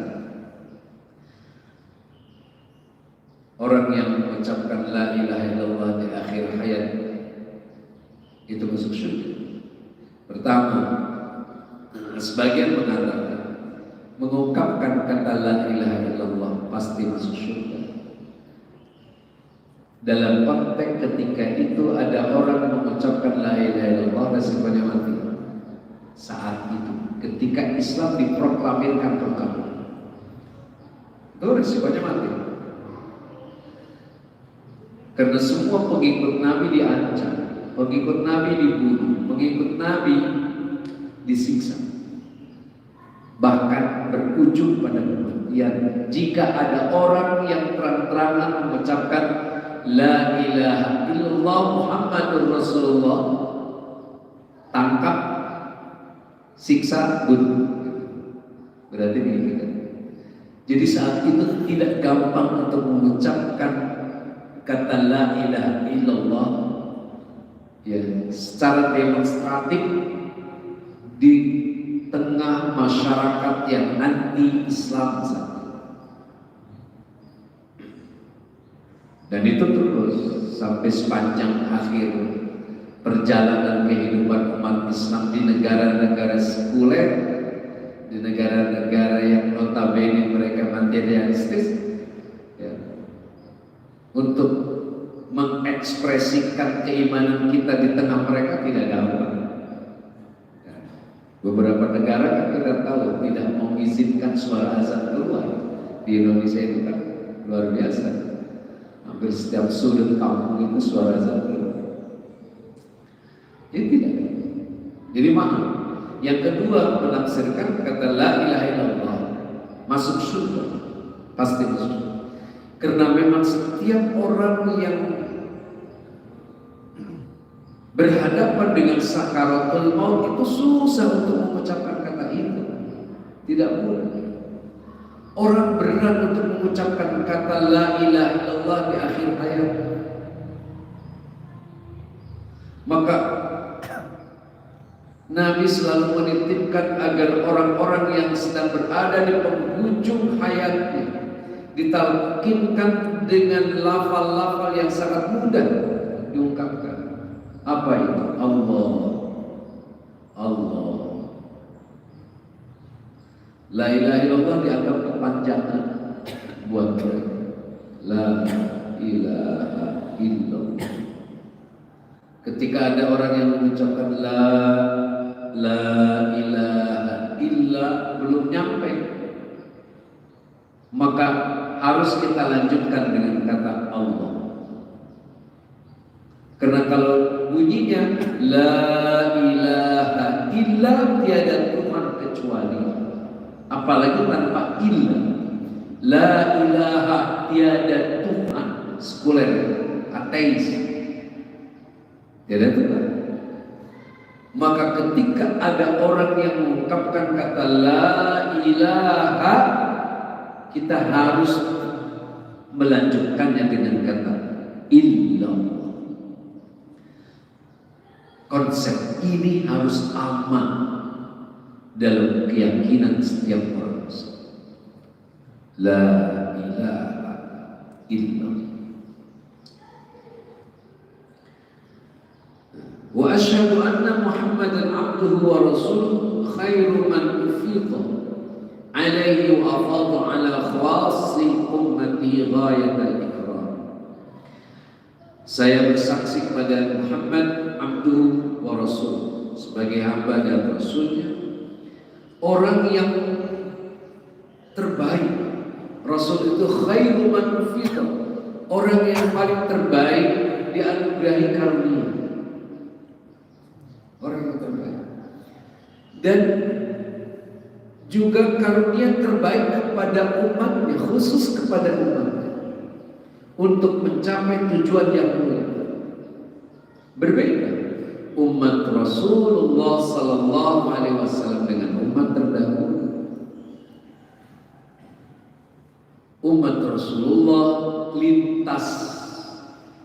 Orang yang mengucapkan la ilaha illallah di akhir hayat itu masuk surga. Pertama, sebagian mengatakan mengungkapkan kata la ilaha illallah pasti masuk surga. Dalam konteks ketika itu ada orang mengucapkan la ilaha illallah, resikonya mati. Saat itu ketika Islam diproklamirkan pertama, itu resikonya mati. Karena semua pengikut Nabi diancam, pengikut Nabi dibunuh, pengikut Nabi disiksa, bahkan berujung pada kematian jika ada orang yang terang-terangan mengucapkan la ilaha illallah Muhammadur Rasulullah, tangkap, siksa, bunuh. Berarti begitu. Jadi saat itu tidak gampang untuk mengucapkan kata la ilaha illallah, ya, secara demonstratif di tengah masyarakat yang anti-Islam saat itu. Dan itu terus sampai sepanjang akhir perjalanan kehidupan umat Islam di negara-negara sekuler, di negara-negara yang notabene mereka materialistis, ya, untuk mengekspresikan keimanan kita di tengah mereka tidak gampang. Ya. Beberapa negara kan kita tahu tidak mengizinkan suara azan keluar. Di Indonesia itu kan luar biasa. Hampir setiap sudut kampung itu suara azan keluar. Jadi tidak. Jadi mahal. Yang kedua, menafsirkan kata la ilaha illallah masuk surga, pasti masuk surga. Karena memang setiap orang yang berhadapan dengan sakaratul maut itu susah untuk mengucapkan kata itu. Tidak mudah. Orang berat untuk mengucapkan kata la ilaha illallah di akhir hayat. Nabi selalu menitipkan agar orang-orang yang sedang berada di penghujung hayatnya ditalkinkan dengan lafal-lafal yang sangat mudah diungkapkan. Apa itu? Allah, Allah. La ilaha illallah dianggap kepanjangan buat mereka. La ilaha illallah. Ketika ada orang yang mengucapkan la ilaha illa belum nyampe, maka harus kita lanjutkan dengan kata Allah. Karena kalau bunyinya la ilaha illa, tiada Tuhan kecuali, apalagi tanpa illa. La ilaha, tiada Tuhan, sekuler, ateis, tiada Tuhan. Maka ketika ada orang yang mengungkapkan kata la ilaha, kita harus melanjutkannya dengan kata illallah. Konsep ini harus aman dalam keyakinan setiap orang. La ilaha illallah. Wa asyhadu anna Muhammadan abduhu wa rasuluhu khairu man ufidha alaihi wa afadha ala khawasi ummati ghayatal ikram. Saya bersaksi kepada Muhammad abduhu wa rasuluhu, sebagai hamba dan rasulnya, orang yang terbaik. Rasul itu khairu man ufidha, orang yang paling terbaik dianugerahi karunia. Orang yang terbaik, dan juga karunia terbaik kepada umatnya, khusus kepada umatnya, untuk mencapai tujuan yang mulia. Berbeda umat Rasulullah Sallallahu Alaihi Wasallam dengan umat terdahulu. Umat Rasulullah lintas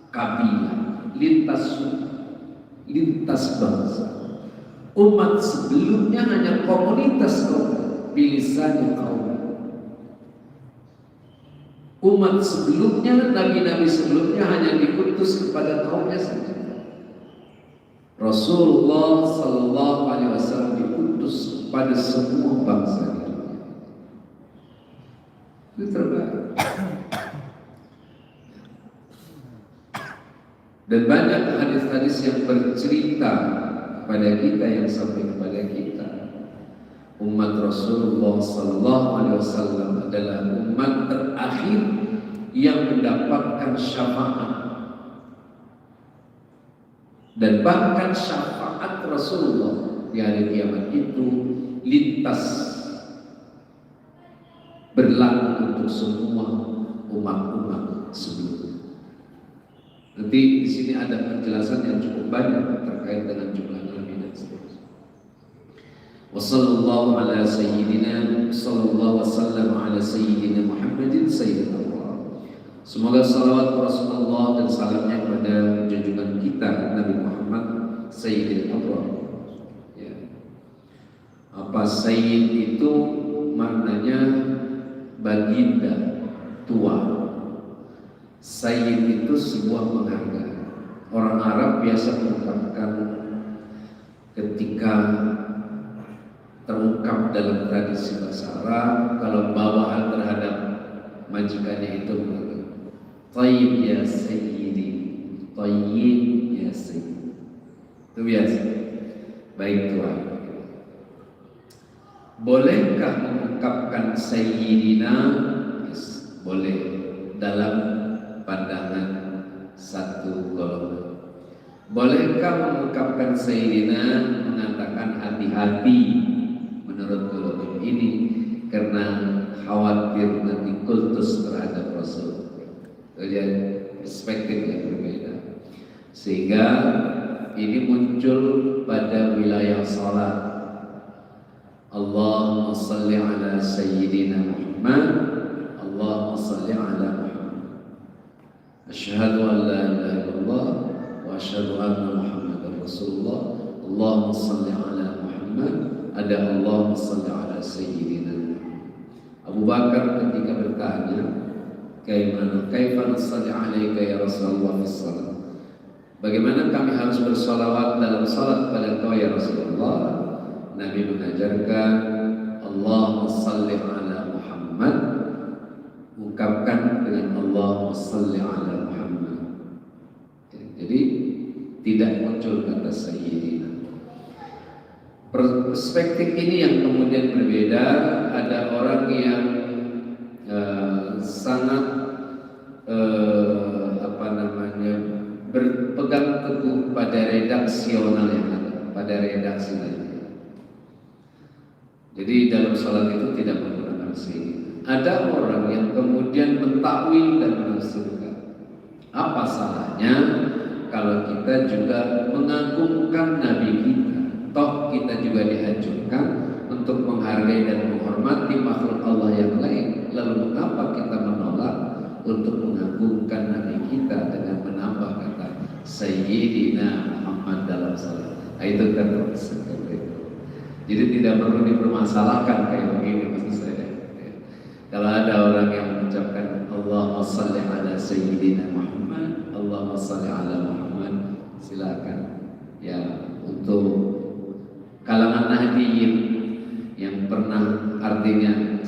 kabilah, lintas suku, lintas bangsa. Umat sebelumnya hanya komunitas kaum, bilisannya kaum. Umat sebelumnya, nabi-nabi sebelumnya hanya dikutus kepada kaumnya saja. Rasulullah Sallallahu Alaihi Wasallam dikutus kepada semua bangsa di dunia. Itu terbaik. Dan banyak hadis-hadis yang bercerita kepada kita, yang sampai kepada kita, umat Rasulullah Sallallahu Alaihi Wasallam adalah umat terakhir yang mendapatkan syafaat, dan bahkan syafaat Rasulullah di hari kiamat itu lintas berlaku untuk semua umat-umat sebelumnya. Nanti di sini ada penjelasan yang cukup banyak terkait dengan jumlah nabi dan seterusnya. Wassallallahu ala sayyidina sallallahu wasallam ala sayyidina Muhammadin sayyidil awwal. Semoga salawat Rasulullah dan salamnya kepada junjungan kita Nabi Muhammad sayyidil awwal. Ya. Apa sayyid itu maknanya baginda, tua. Sayyid itu sebuah penghargaan. Orang Arab biasa mengungkapkan ketika terungkap dalam tradisi bahasa Arab, kalau bawahan terhadap majikannya itu Tayyib ya Sayyidi, Tayyib ya Sayyidi. Itu biasa. Baik Tuhan. Bolehkah mengungkapkan Sayyidina? Yes, boleh, dalam pandangan satu golongan. Bolehkah mengungkapkan Sayyidina, mengatakan hati-hati menurut golongan ini, karena khawatir nanti kultus terhadap Rasul. Jadi perspektif yang berbeda, sehingga ini muncul pada wilayah salat. Allahumma salli ala Sayyidina Muhammad, Allahumma salli ala Muhammad. Asyhadu an la ilaha illallah wa asyhadu anna Muhammadar Rasulullah. Allahumma salli ala Muhammad, ada Allahumma salli ala Sayyidina. Abu Bakar ketika bertanya, kaifa nusalli alaika ya Rasulullah fis salat? Bagaimana kami harus bersolawat dalam salat pada Engkau ya Rasulullah? Nabi mengajarkan, Allahumma salli ala Muhammad, ungkapkan dengan Allahumma salli ala Muhammad. Jadi tidak muncul kata Sayyidina. Perspektif ini yang kemudian berbeda. Ada orang yang sangat berpegang teguh pada redaksional yang ada, pada redaksi tadi. Jadi dalam salat itu tidak menggunakan Sayyidina. Ada orang yang kemudian mentakwil dan menafsirkan. Apa salahnya kalau kita juga mengagungkan Nabi kita? Toh kita juga dianjurkan untuk menghargai dan menghormati makhluk Allah yang lain. Lalu mengapa kita menolak untuk mengagungkan Nabi kita dengan menambah kata Sayyidina Muhammad dalam salat? Itu kan seperti itu. Jadi tidak perlu dipermasalahkan kayak begini maksud saya. Kalau ada orang yang mengucapkan Allahumma salli ala Sayyidina Muhammad, Allahumma salli ala Muhammad, silakan. Ya, untuk kalangan Nahdliyin yang pernah, artinya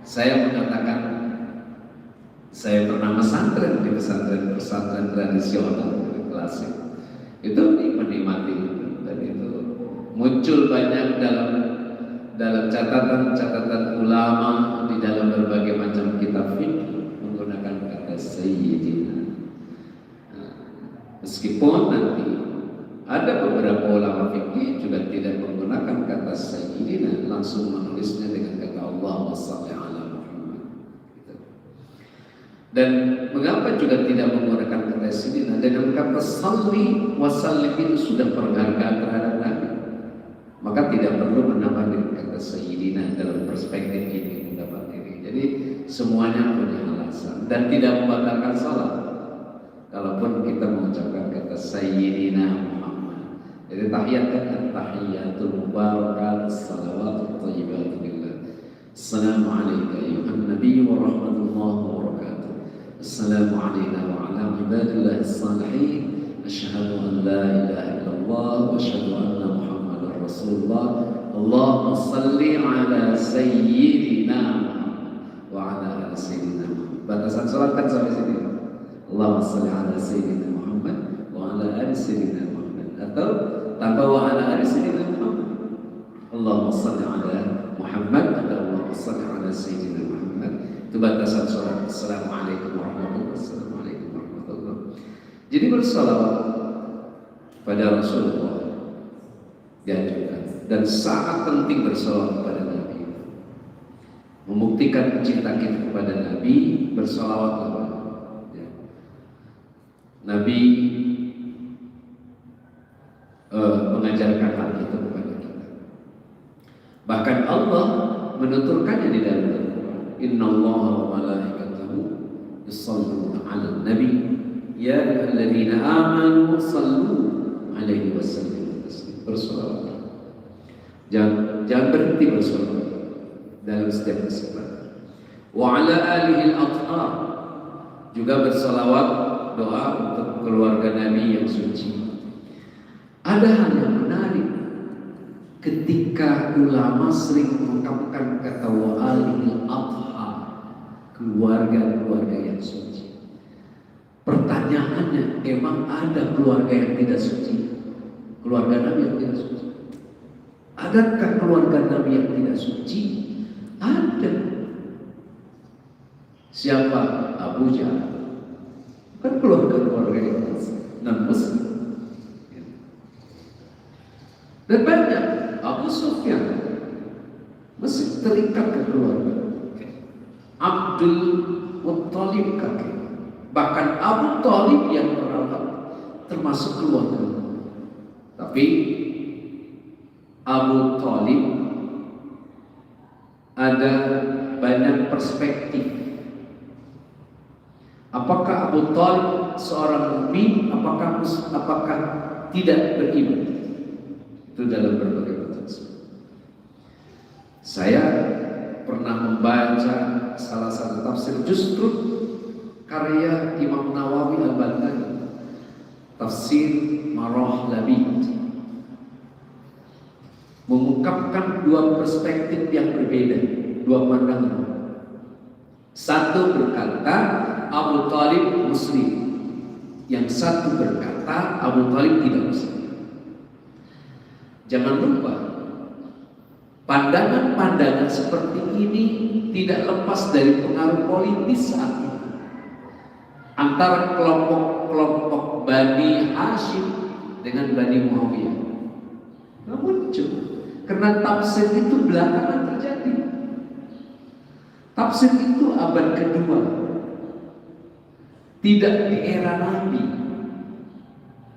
saya mengatakan saya pernah pesantren di pesantren tradisional klasik. Itu menikmati dan itu muncul banyak dalam catatan ulama di dalam berbagai macam kitab fikih menggunakan kata Sayyidina. Meskipun nanti ada beberapa ulama fikih juga tidak menggunakan kata Sayyidina, langsung menulisnya dengan kata Allahumma shalli ala Muhammad. Dan mengapa juga tidak menggunakan kata Sayyidina? Dengan kata salli wa sallim itu sudah penghargaan terhadap Nabi. Maka tidak perlu menambah dengan kata Sayyidina dalam perspektif ini, pendapat ini. Jadi semuanya punya alasan dan tidak membatalkan salat. Kalaupun kita mengucapkan kata Sayyidina Muhammad. Jadi tahiyat kan tahiyatul mubarakat salawatut thayyibat billah. Assalamu alayka ayyuhan nabiy wa rahmatullahi wa barakatuh. Assalamu alayna wa ala ibadillahi salihin. Asyhadu an la ilaha illallah wa asyhadu anna Muhammadar Rasulullah. Allahumma salli ala Sayyidina Muhammad wa ala ali Sayyidina Muhammad. Batasan salat kan sampai sini. Allahumma salli ala Sayyidina Muhammad wa ala ali Sayyidina Muhammad. Atau tanpa wa ala ali Sayyidina Muhammad. Allahumma salli ala Muhammad atau Allahumma salli ala Sayyidina Muhammad. Itu batasan salat. Assalamualaikum warahmatullahi wabarakatuh. Jadi bersalawat pada Rasulullah dianjurkan dan sangat penting bersalawat kepada Nabi. Membuktikan cinta kita kepada Nabi, bersalawatlah. Nabi mengajarkan hal itu kepada kita. Bahkan Allah menuturkannya di dalam Al-Quran. Innallaha wa malaikatahu yusholluna 'alan nabi ya ayyuhalladzina amanu shallu 'alaihi wa sallimu taslima. Bersolawat. Jangan berhenti bersolawat dalam setiap kesempatan. Wa 'ala alihi al-athhar, juga bersolawat doa untuk keluarga Nabi yang suci. Ada hal yang menarik ketika ulama sering mengungkapkan kata wa alil adha, keluarga yang suci. Pertanyaannya, emang ada keluarga yang tidak suci? Keluarga Nabi yang tidak suci? Adakah keluarga Nabi yang tidak suci? Ada. Siapa? Abu Jahal. Kan keluarga yang non-Muslim. Dan banyak. Abu Sufyan masih terikat ke keluarga. Abdul Muttalib kakek. Bahkan Abu Talib yang merawat termasuk keluarga. Tapi Abu Talib ada banyak perspektif. Apakah Abu Talib seorang mukmin? Apakah tidak beriman. Itu dalam berbagai tafsir. Saya pernah membaca salah satu tafsir justru karya Imam Nawawi Al-Baghdadi, tafsir Marah Labid, mengungkapkan dua perspektif yang berbeda, dua pandangan. Satu berkata Abu Thalib Muslim, yang satu berkata Abu Thalib tidak Muslim. Jangan lupa, pandangan-pandangan seperti ini tidak lepas dari pengaruh politis saat ini antara kelompok-kelompok Bani Hashim dengan Bani Muawiyah. Muncul karena tafsir itu belakangan terjadi. Tafsir itu abad kedua, tidak di era Nabi.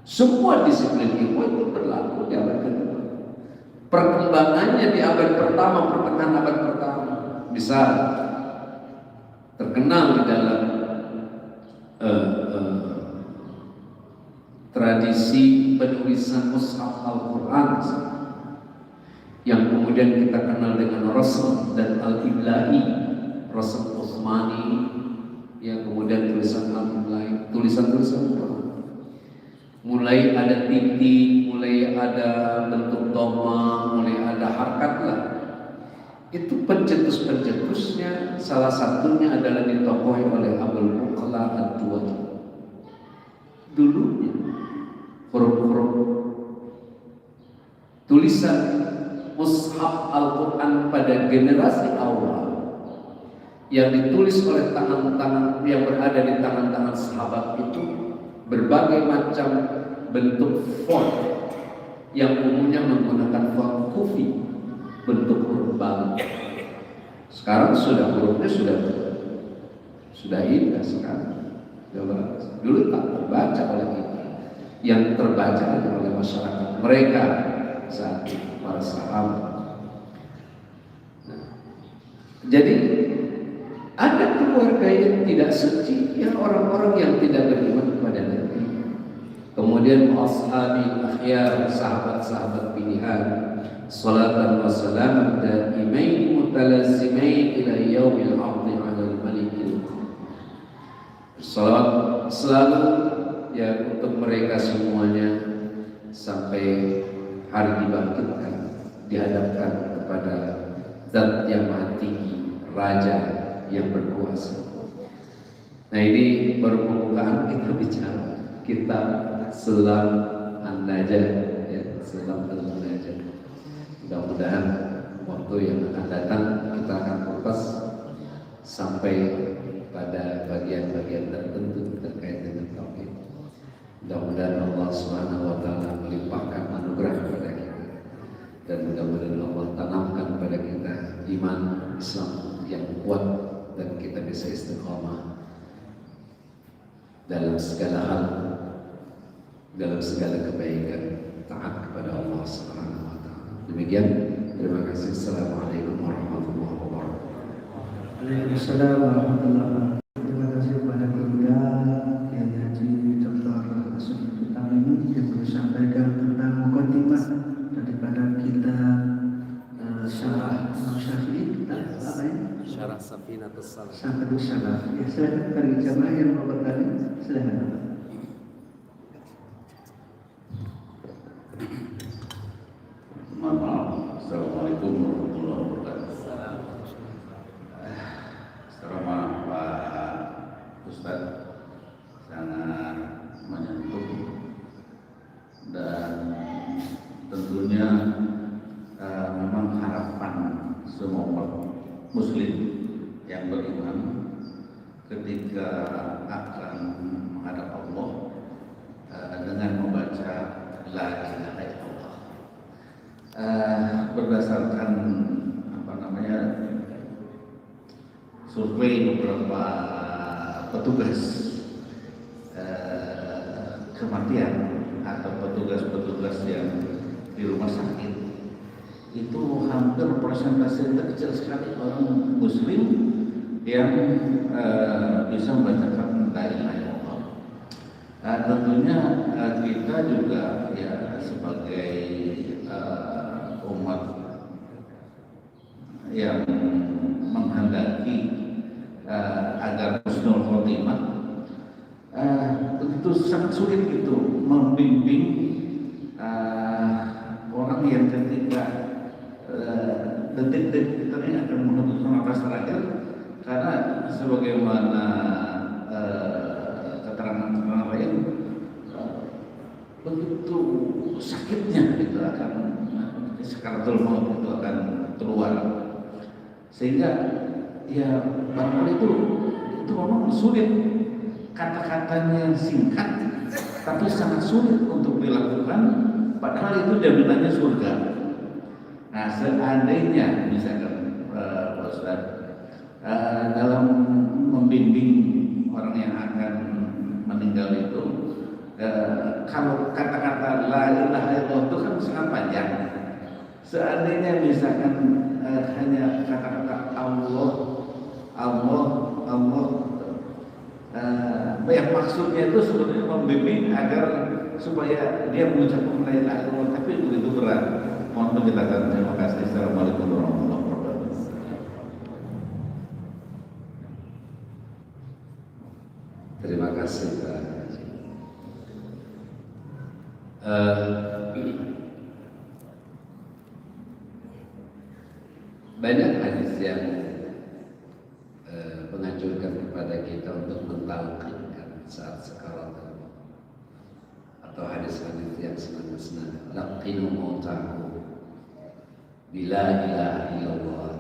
Semua disiplin ilmu itu berlaku di abad kedua. Perkembangannya di abad pertama, pertengahan abad pertama. Misal terkenal di dalam tradisi penulisan mushaf Al-Quran yang kemudian kita kenal dengan Rasm dan Al-Ibla'i, Rasm Utsmani, yang kemudian tulisan Al-Ibla'i, tulisan-tulisan Quran. Mulai ada titik, mulai ada bentuk dhamma, mulai ada harkat lah. Itu pencetus-pencetusnya salah satunya adalah ditokohi oleh Abul Muqla Ad-Duwali. Dulunya huruf-huruf tulisan mushaf Al-Quran pada generasi awal yang ditulis oleh tangan-tangan yang berada di tangan-tangan sahabat itu berbagai macam bentuk font yang umumnya menggunakan font kufi, bentuk huruf bal. Sekarang sudah hurufnya sudah indah sekarang. Dulu tak terbaca oleh kita, yang terbaca oleh masyarakat mereka saat itu, para sahabat. Jadi ada keluarga yang tidak suci, yang orang-orang yang tidak beriman kepada Nabi. Kemudian ashabil akhyar, sahabat-sahabat pilihan, salatan wa salaman daimain mutalazimain ila yaumil 'ardi 'alal malikil. Salawat selalu ya untuk mereka semuanya sampai hari dibangkitkan, dihadapkan kepada Zat yang Maha Tinggi, Raja yang berkuasa. Nah, ini baru pembukaan kita bicara kitab Sulam An-Najah, ya, Sulam An-Najah. Mudah-mudahan waktu yang akan datang kita akan kupas sampai pada bagian-bagian tertentu terkait dengan tauhid. Mudah-mudahan Allah Subhanahu wa taala melimpahkan anugerah kepada kita, dan mudah-mudahan Allah tanamkan pada kita iman Islam yang kuat dan kita bisa istiqamah dalam segala hal, dalam segala kebaikan, taat kepada Allah Subhanahu wa taala. Demikian, terima kasih. Assalamualaikum warahmatullahi wabarakatuh. Waalaikumsalam warahmatullahi wabarakatuh. Terima kasih kepada Bunda Kiai Haji Dr. Asy-Syafiq Tamimi yang menyampaikan tentang mukadimah daripada kita Syarah Syafi'i, apa ini? Syarah Safinatus Salaf. Syafi'i Salaf. Ya, silakan bagi jamaah yang mau bertanya, silakan. Maaf, Assalamualaikum warahmatullahi wabarakatuh. Secara Pak Ustaz sangat menyentuh, dan tentunya memang harapan semua umat Muslim yang beriman ketika akan menghadap Allah dengan membaca La ilaha illallah. Berdasarkan survei beberapa petugas kematian atau petugas-petugas yang di rumah sakit, itu hampir persentase kecil sekali orang Muslim yang bisa membacakan La ilaha illallah. Tentunya kita juga ya sebagai umat yang menghendaki agar husnul khotimah, itu sangat sulit itu membimbing orang yang ketika detik-detik ini akan memutuskan nafas terakhir, karena sebagaimana keterangan lain begitu sakitnya itu akan sakaratul maut itu akan keluar, sehingga ya barangkali itu memang sulit, kata-katanya singkat tapi sangat sulit untuk dilakukan, padahal itu jaminannya surga. Nah, seandainya misalkan Pak Ustaz dalam membimbing orang yang akan meninggal itu, kalau kata-kata la ilaha illallah itu kan sangat panjang. Seandainya misalkan hanya kata-kata Allah, yang maksudnya itu sebenarnya membimbing agar supaya dia mengucapkan la ilaha illallah, tapi begitu berat. Mohon penjelasan. Terima kasih. Assalamualaikum warahmatullahi wabarakatuh. Terima kasih Pak. Banyak hadis yang menganjurkan kepada kita untuk mentalqinkan saat sekaratul maut, atau hadis-hadis yang senang-senang. Laqinu mautakum bila ilaha illallah.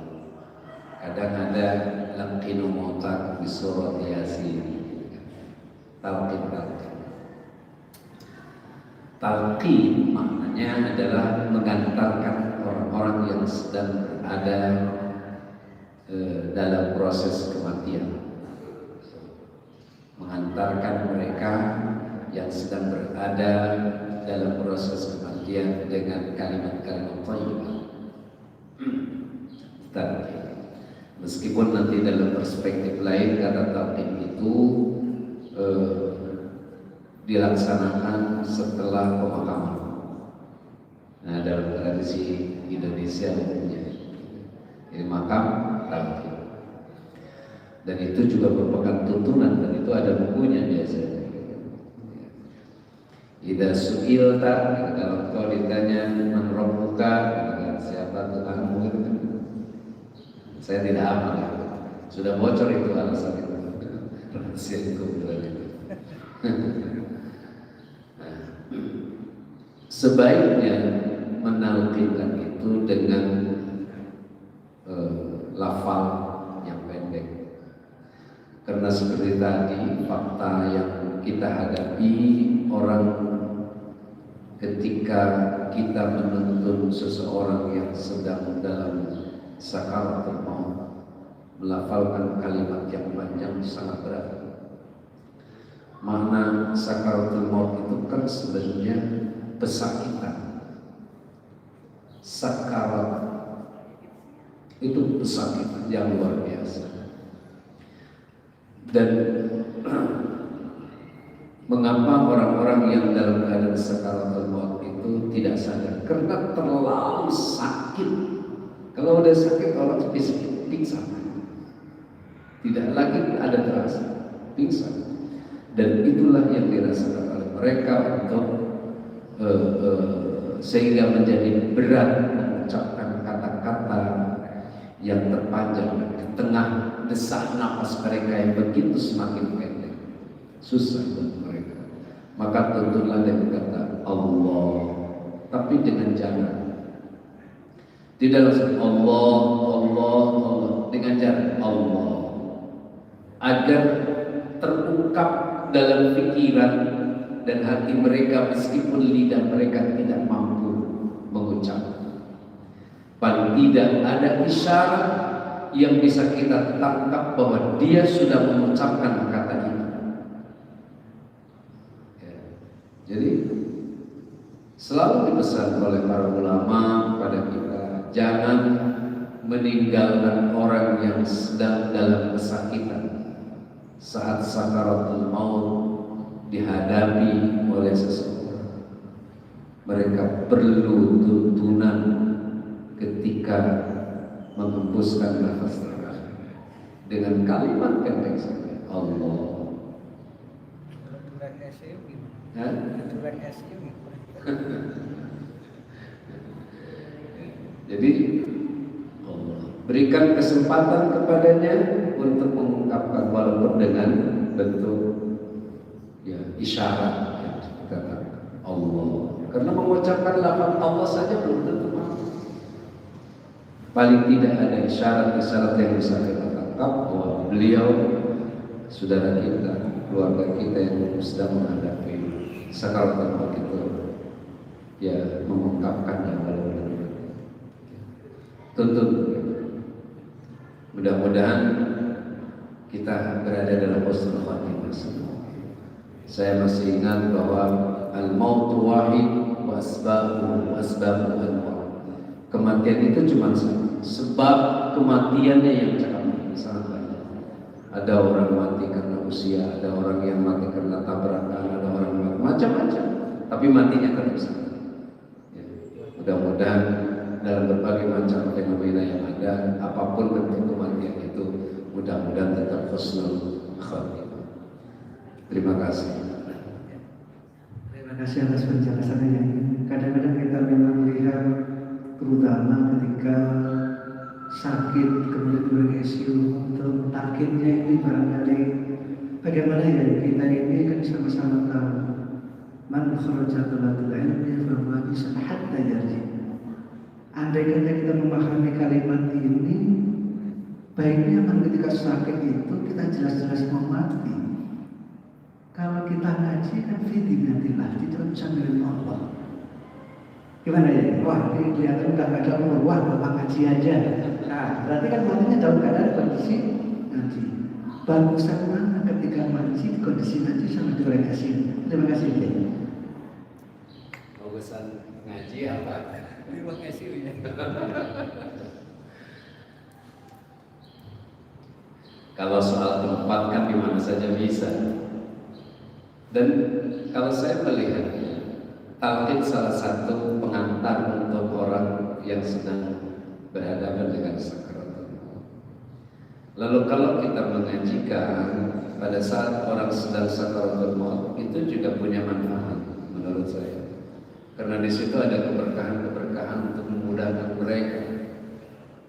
Kadang ada laqinu mautakum bi surat Yasin. Talqin maknanya adalah mengantarkan orang-orang yang sedang berada dalam proses kematian, mengantarkan mereka yang sedang berada dalam proses kematian dengan kalimat-kalimat thayyibah. Meskipun nanti dalam perspektif lain kata talqin itu dilaksanakan setelah pemakaman. Nah, dalam tradisi Indonesia umumnya ini makam talqin, dan itu juga merupakan tuntunan, dan itu ada bukunya biasanya. Idza su'ilta, kalau kau ditanya man rabbuka, siapa Tuhanmu, gitu. Saya tidak hafal ya. Sudah bocor itu alasan itu. Rahasia kumpulan itu. Nah, sebaiknya menalqinkan itu dengan lafal yang pendek, karena seperti tadi fakta yang kita hadapi, orang ketika kita menuntun seseorang yang sedang dalam sakaratul maut melafalkan kalimat yang panjang sangat berat. Makna sakaratul maut itu kan sebenarnya pesakitan. Sakarat itu pesakitan yang luar biasa. Dan mengapa orang-orang yang dalam keadaan sakaratul maut itu tidak sadar? Karena terlalu sakit. Kalau udah sakit orang bisa pingsan, tidak lagi ada terasa pingsan. Dan itulah yang dirasakan oleh mereka untuk sehingga menjadi berat mengucapkan kata-kata yang terpanjang di tengah desak nafas mereka yang begitu semakin pendek, susah buat mereka. Maka tuntunlah dia berkata Allah, tapi dengan jalan. Tidak langsung Allah, dengan jalan Allah, agar terungkap dalam pikiran dan hati mereka meskipun lidah mereka tidak mampu mengucap. Paling tidak ada isyarat yang bisa kita tangkap bahwa dia sudah mengucapkan kata itu. Ya. Jadi selalu dipesan oleh para ulama kepada kita, jangan meninggalkan orang yang sedang dalam kesakitan saat sakaratul maut dihadapi oleh seseorang, mereka perlu tuntunan ketika menghembuskan nafas terakhir dengan kalimat pendek saja, Allah. Jadi Allah berikan kesempatan kepadanya untuk mengungkapkan walaupun dengan bentuk isyarat yang kita katakan Allah. Karena mengucapkan lafaz Allah saja belum tentu mampu. Paling tidak ada isyarat-isyarat yang bisa kita tangkap bahwa beliau saudara kita, keluarga kita yang sedang menghadapi sakaratul maut itu mengungkapkannya walaupun tuntut. Mudah-mudahan kita berada dalam husnul khatimah semua. Saya masih ingat bahwa al-mautu wahid wa asbabuhu anwa'. Kematian itu cuma satu. Sebab kematiannya yang sangat banyak. Ada orang mati karena usia, ada orang yang mati karena tabrakan, ada orang mati macam-macam. Tapi matinya tetap sama. Mudah-mudahan dalam berbagai macam fenomena yang ada, apapun bentuk kematian itu, mudah-mudahan tetap husnul khatimah. Terima kasih. Terima kasih atas penjelasannya. Kadang-kadang kita memang melihat, terutama ketika sakit kemudian berisyu untuk takinnya ini barangkali bagaimana ya kita ini kan sama-sama tahu man kharaja talatul ilmi fa huwa bisa hatta yarji. Andai kata kita memahami kalimat ini, baiknya memang ketika sakit itu kita jelas-jelas mau mati. Kalau kita ngaji kan fidinatillah, kita bisa milik Allah. Gimana ya? Wah, ini kelihatan udah gak ada umur. Wah, bapak ngaji aja. Nah, berarti kan matinya dalam keadaan kondisi ngaji. Bagusan mana ketika ngaji, kondisi ngaji sama diorientasi. Terima kasih. Bagusan ngaji apa? Terima kasih. Kalau soal tempat kan di mana saja bisa. Dan kalau saya melihat talqin salah satu pengantar untuk orang yang sedang berhadapan dengan sakaratul maut. Lalu kalau kita mengajikan pada saat orang sedang sakaratul maut, itu juga punya manfaat menurut saya. Karena di situ ada keberkahan-keberkahan untuk memudahkan mereka.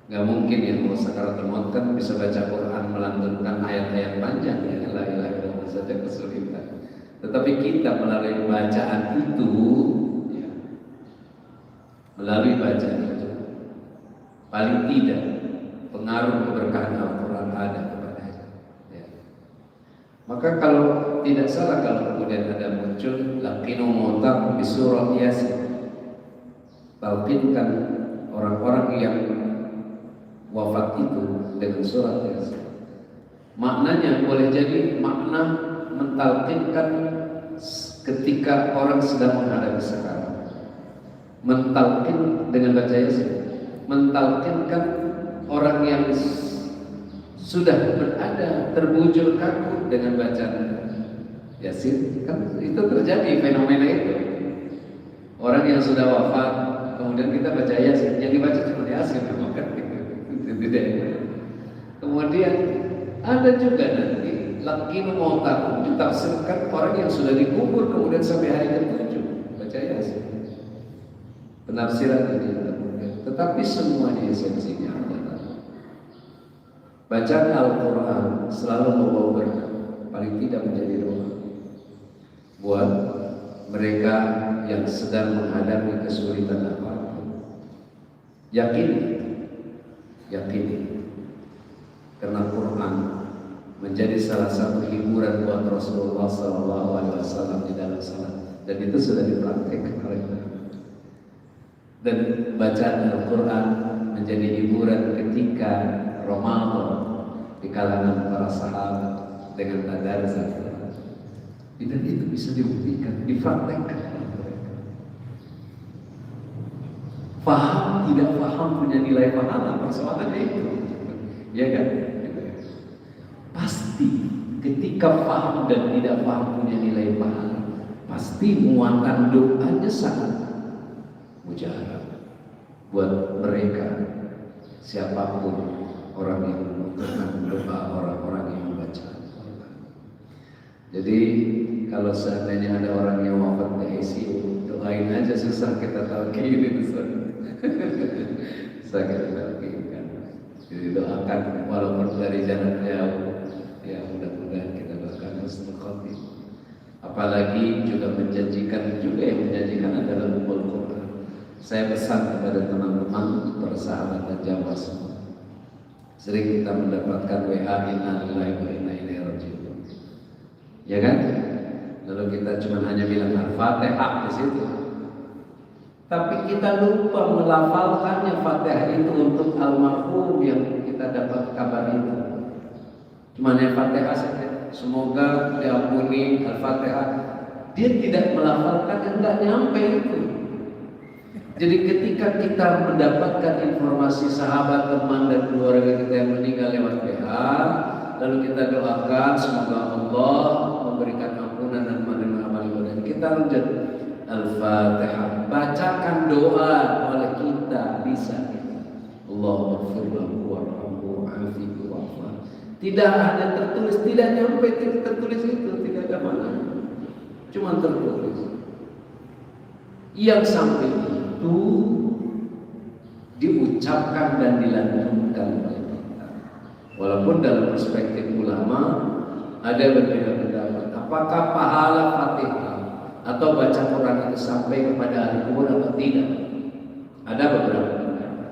Gak mungkin ya mau sakaratul maut kan bisa baca Quran, melantunkan ayat-ayat panjang ya, la ilaha illallah saja kesulitan. Tetapi kita melalui bacaan itu, melalui bacaan itu, paling tidak pengaruh keberkahan Al-Quran ada kepadanya. Maka kalau tidak salah kalau kemudian ada muncul laqinu mautakum bi surah Yasin, talqinkan orang-orang yang wafat itu dengan surat Yasin. Maknanya boleh jadi makna mentalqinkan ketika orang sedang menghadapi sakarat. Mentalqin dengan baca Yasin, mentalqinkan orang yang sudah berada terbujur kaku dengan bacaan Yasin. Kan itu terjadi fenomena itu. Orang yang sudah wafat kemudian kita baca Yasin, yang dibaca cuma Yasin, bukan tidak. Kemudian ada juga nanti laqinu mautakum ditafsirkan orang yang sudah dikubur kemudian sampai hari ke-7 baca Yasin. Penafsiran ini tetapi semuanya esensinya adalah bacaan Al-Quran selalu membawa berkah, paling tidak menjadi doa buat mereka yang sedang menghadapi kesulitan apapun. Yakini karena Quran menjadi salah satu hiburan buat Rasulullah SAW di dalam salat, dan itu sudah dipraktikkan oleh beliau. Dan bacaan Al-Quran menjadi hiburan ketika Ramadan di kalangan para sahabat dengan tadarus Al-Quran. Dan itu bisa dibuktikan, dipraktekkan oleh mereka. Faham tidak faham punya nilai pahala, persoalannya itu, ya kan? Pasti ketika paham dan tidak paham punya nilai pahala. Pasti muatan doanya sangat mujarab buat mereka, siapapun orang yang membutuhkan doa orang-orang yang membaca Al-Quran. Jadi kalau seandainya ada orang yang wafat di ICU, doain aja, susah kita talqinin. Susah kita talqinkan. Jadi doakan walaupun dari jarak jauh, ya mudah-mudahan kita doakan husnul khotimah. Apalagi juga menjanjikan, juga yang menjanjikan adalah ummul Quran. Saya pesan kepada teman-teman persahabatan Jawa semua. Sering kita mendapatkan WA inna lillahi wa inna ilaihi raji'un. Ya kan? Lalu kita cuma hanya bilang Al-Fatihah di situ. Tapi kita lupa melafalkannya Fatihah itu untuk almarhum yang kita dapat kabar itu. Cuma hanya Fatihah saja. Semoga diampuni Al-Fatihah. Dia tidak melafalkan, yang tidak nyampe itu. Jadi ketika kita mendapatkan informasi sahabat, teman dan keluarga kita yang meninggal lewat WA, lalu kita doakan semoga Allah memberikan ampunan dan menerima amal ibadah. Kita lanjut Al-Fatihah. Bacakan doa oleh kita bisa. Allahumma ighfir lahu warhamhu wa'afihi wa'fu. Tidak ada tertulis, tidak nyampe tertulis itu, tidak ada mana. Cuma tertulis. Yang sampai itu diucapkan dan dilanjutkan oleh kita. Walaupun dalam perspektif ulama ada berbeda pendapat. Apakah pahala Fatihah atau baca Quran itu sampai kepada ahli kubur atau tidak? Ada beberapa pendapat.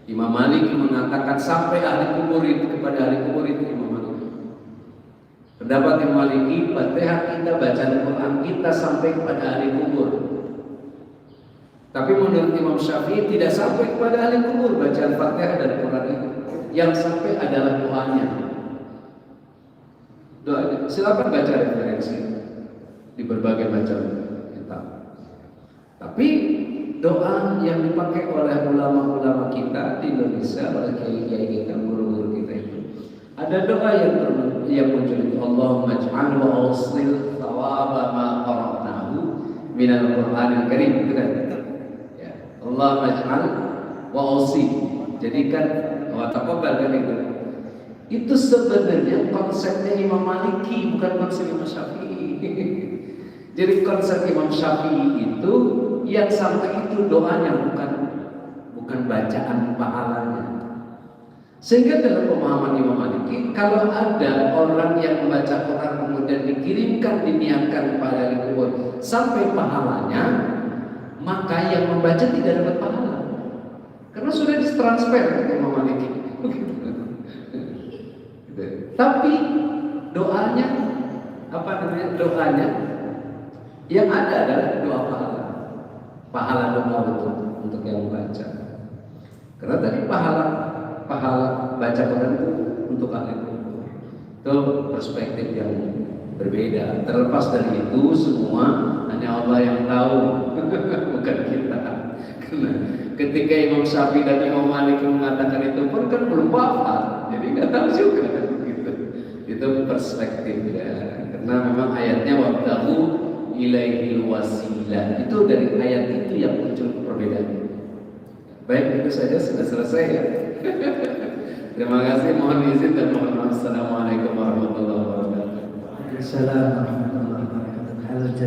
Imam Malik mengatakan sampai ahli kubur itu, kepada ahli kubur itu Imam Malik. Pendapat Imam Maliki, Fatihah kita baca Quran kita sampai kepada ahli kubur. Tapi menurut Imam Syafi'i tidak sampai kepada ahli kubur bacaan Fatihah dan Quran itu. Yang sampai adalah doanya. Doanya. Silakan baca referensi di berbagai macam kitab. Tapi doa yang dipakai oleh ulama-ulama kita di Indonesia, oleh kiai-kiai kita, guru-guru kita itu, ada doa yang muncul itu, Allahumma ij'al wa awsil thawaba ma qara'nahu minal Qur'anil Karim, gitu kan? Ya. Allahumma ij'al wa awsil, jadikan wa taqabbal kan itu. Itu sebenarnya konsepnya Imam Maliki, bukan konsep Imam Syafi'i. Jadi konsep Imam Syafi'i itu yang sampai itu doanya, bukan bacaan pahalanya. Sehingga dalam pemahaman Imam Maliki, kalau ada orang yang membaca Quran kemudian dikirimkan, diniatkan pada kubur sampai pahalanya, maka yang membaca tidak dapat pahala. Karena sudah ditransfer ke Imam Maliki. Tapi doanya, doanya yang ada adalah doa pahala doa untuk yang membaca. Karena tadi pahala baca Quran itu untuk ahli kubur. Itu perspektif yang berbeda. Terlepas dari itu semua hanya Allah yang tahu, bukan kita. Karena ketika Imam Syafi'i dan Imam Malik mengatakan itu pun kan belum wafat, jadi nggak tahu juga. Gitu. Itu perspektif ya. Karena memang ayatnya wabtahu ilaihil wasilah, itu dari ayat itu yang muncul perbedaan. Baik, itu saja, sudah selesai ya. Terima kasih, mohon izin dan mohon maaf. Assalamualaikum warahmatullahi wabarakatuh. Assalamualaikum warahmatullahi wabarakatuh.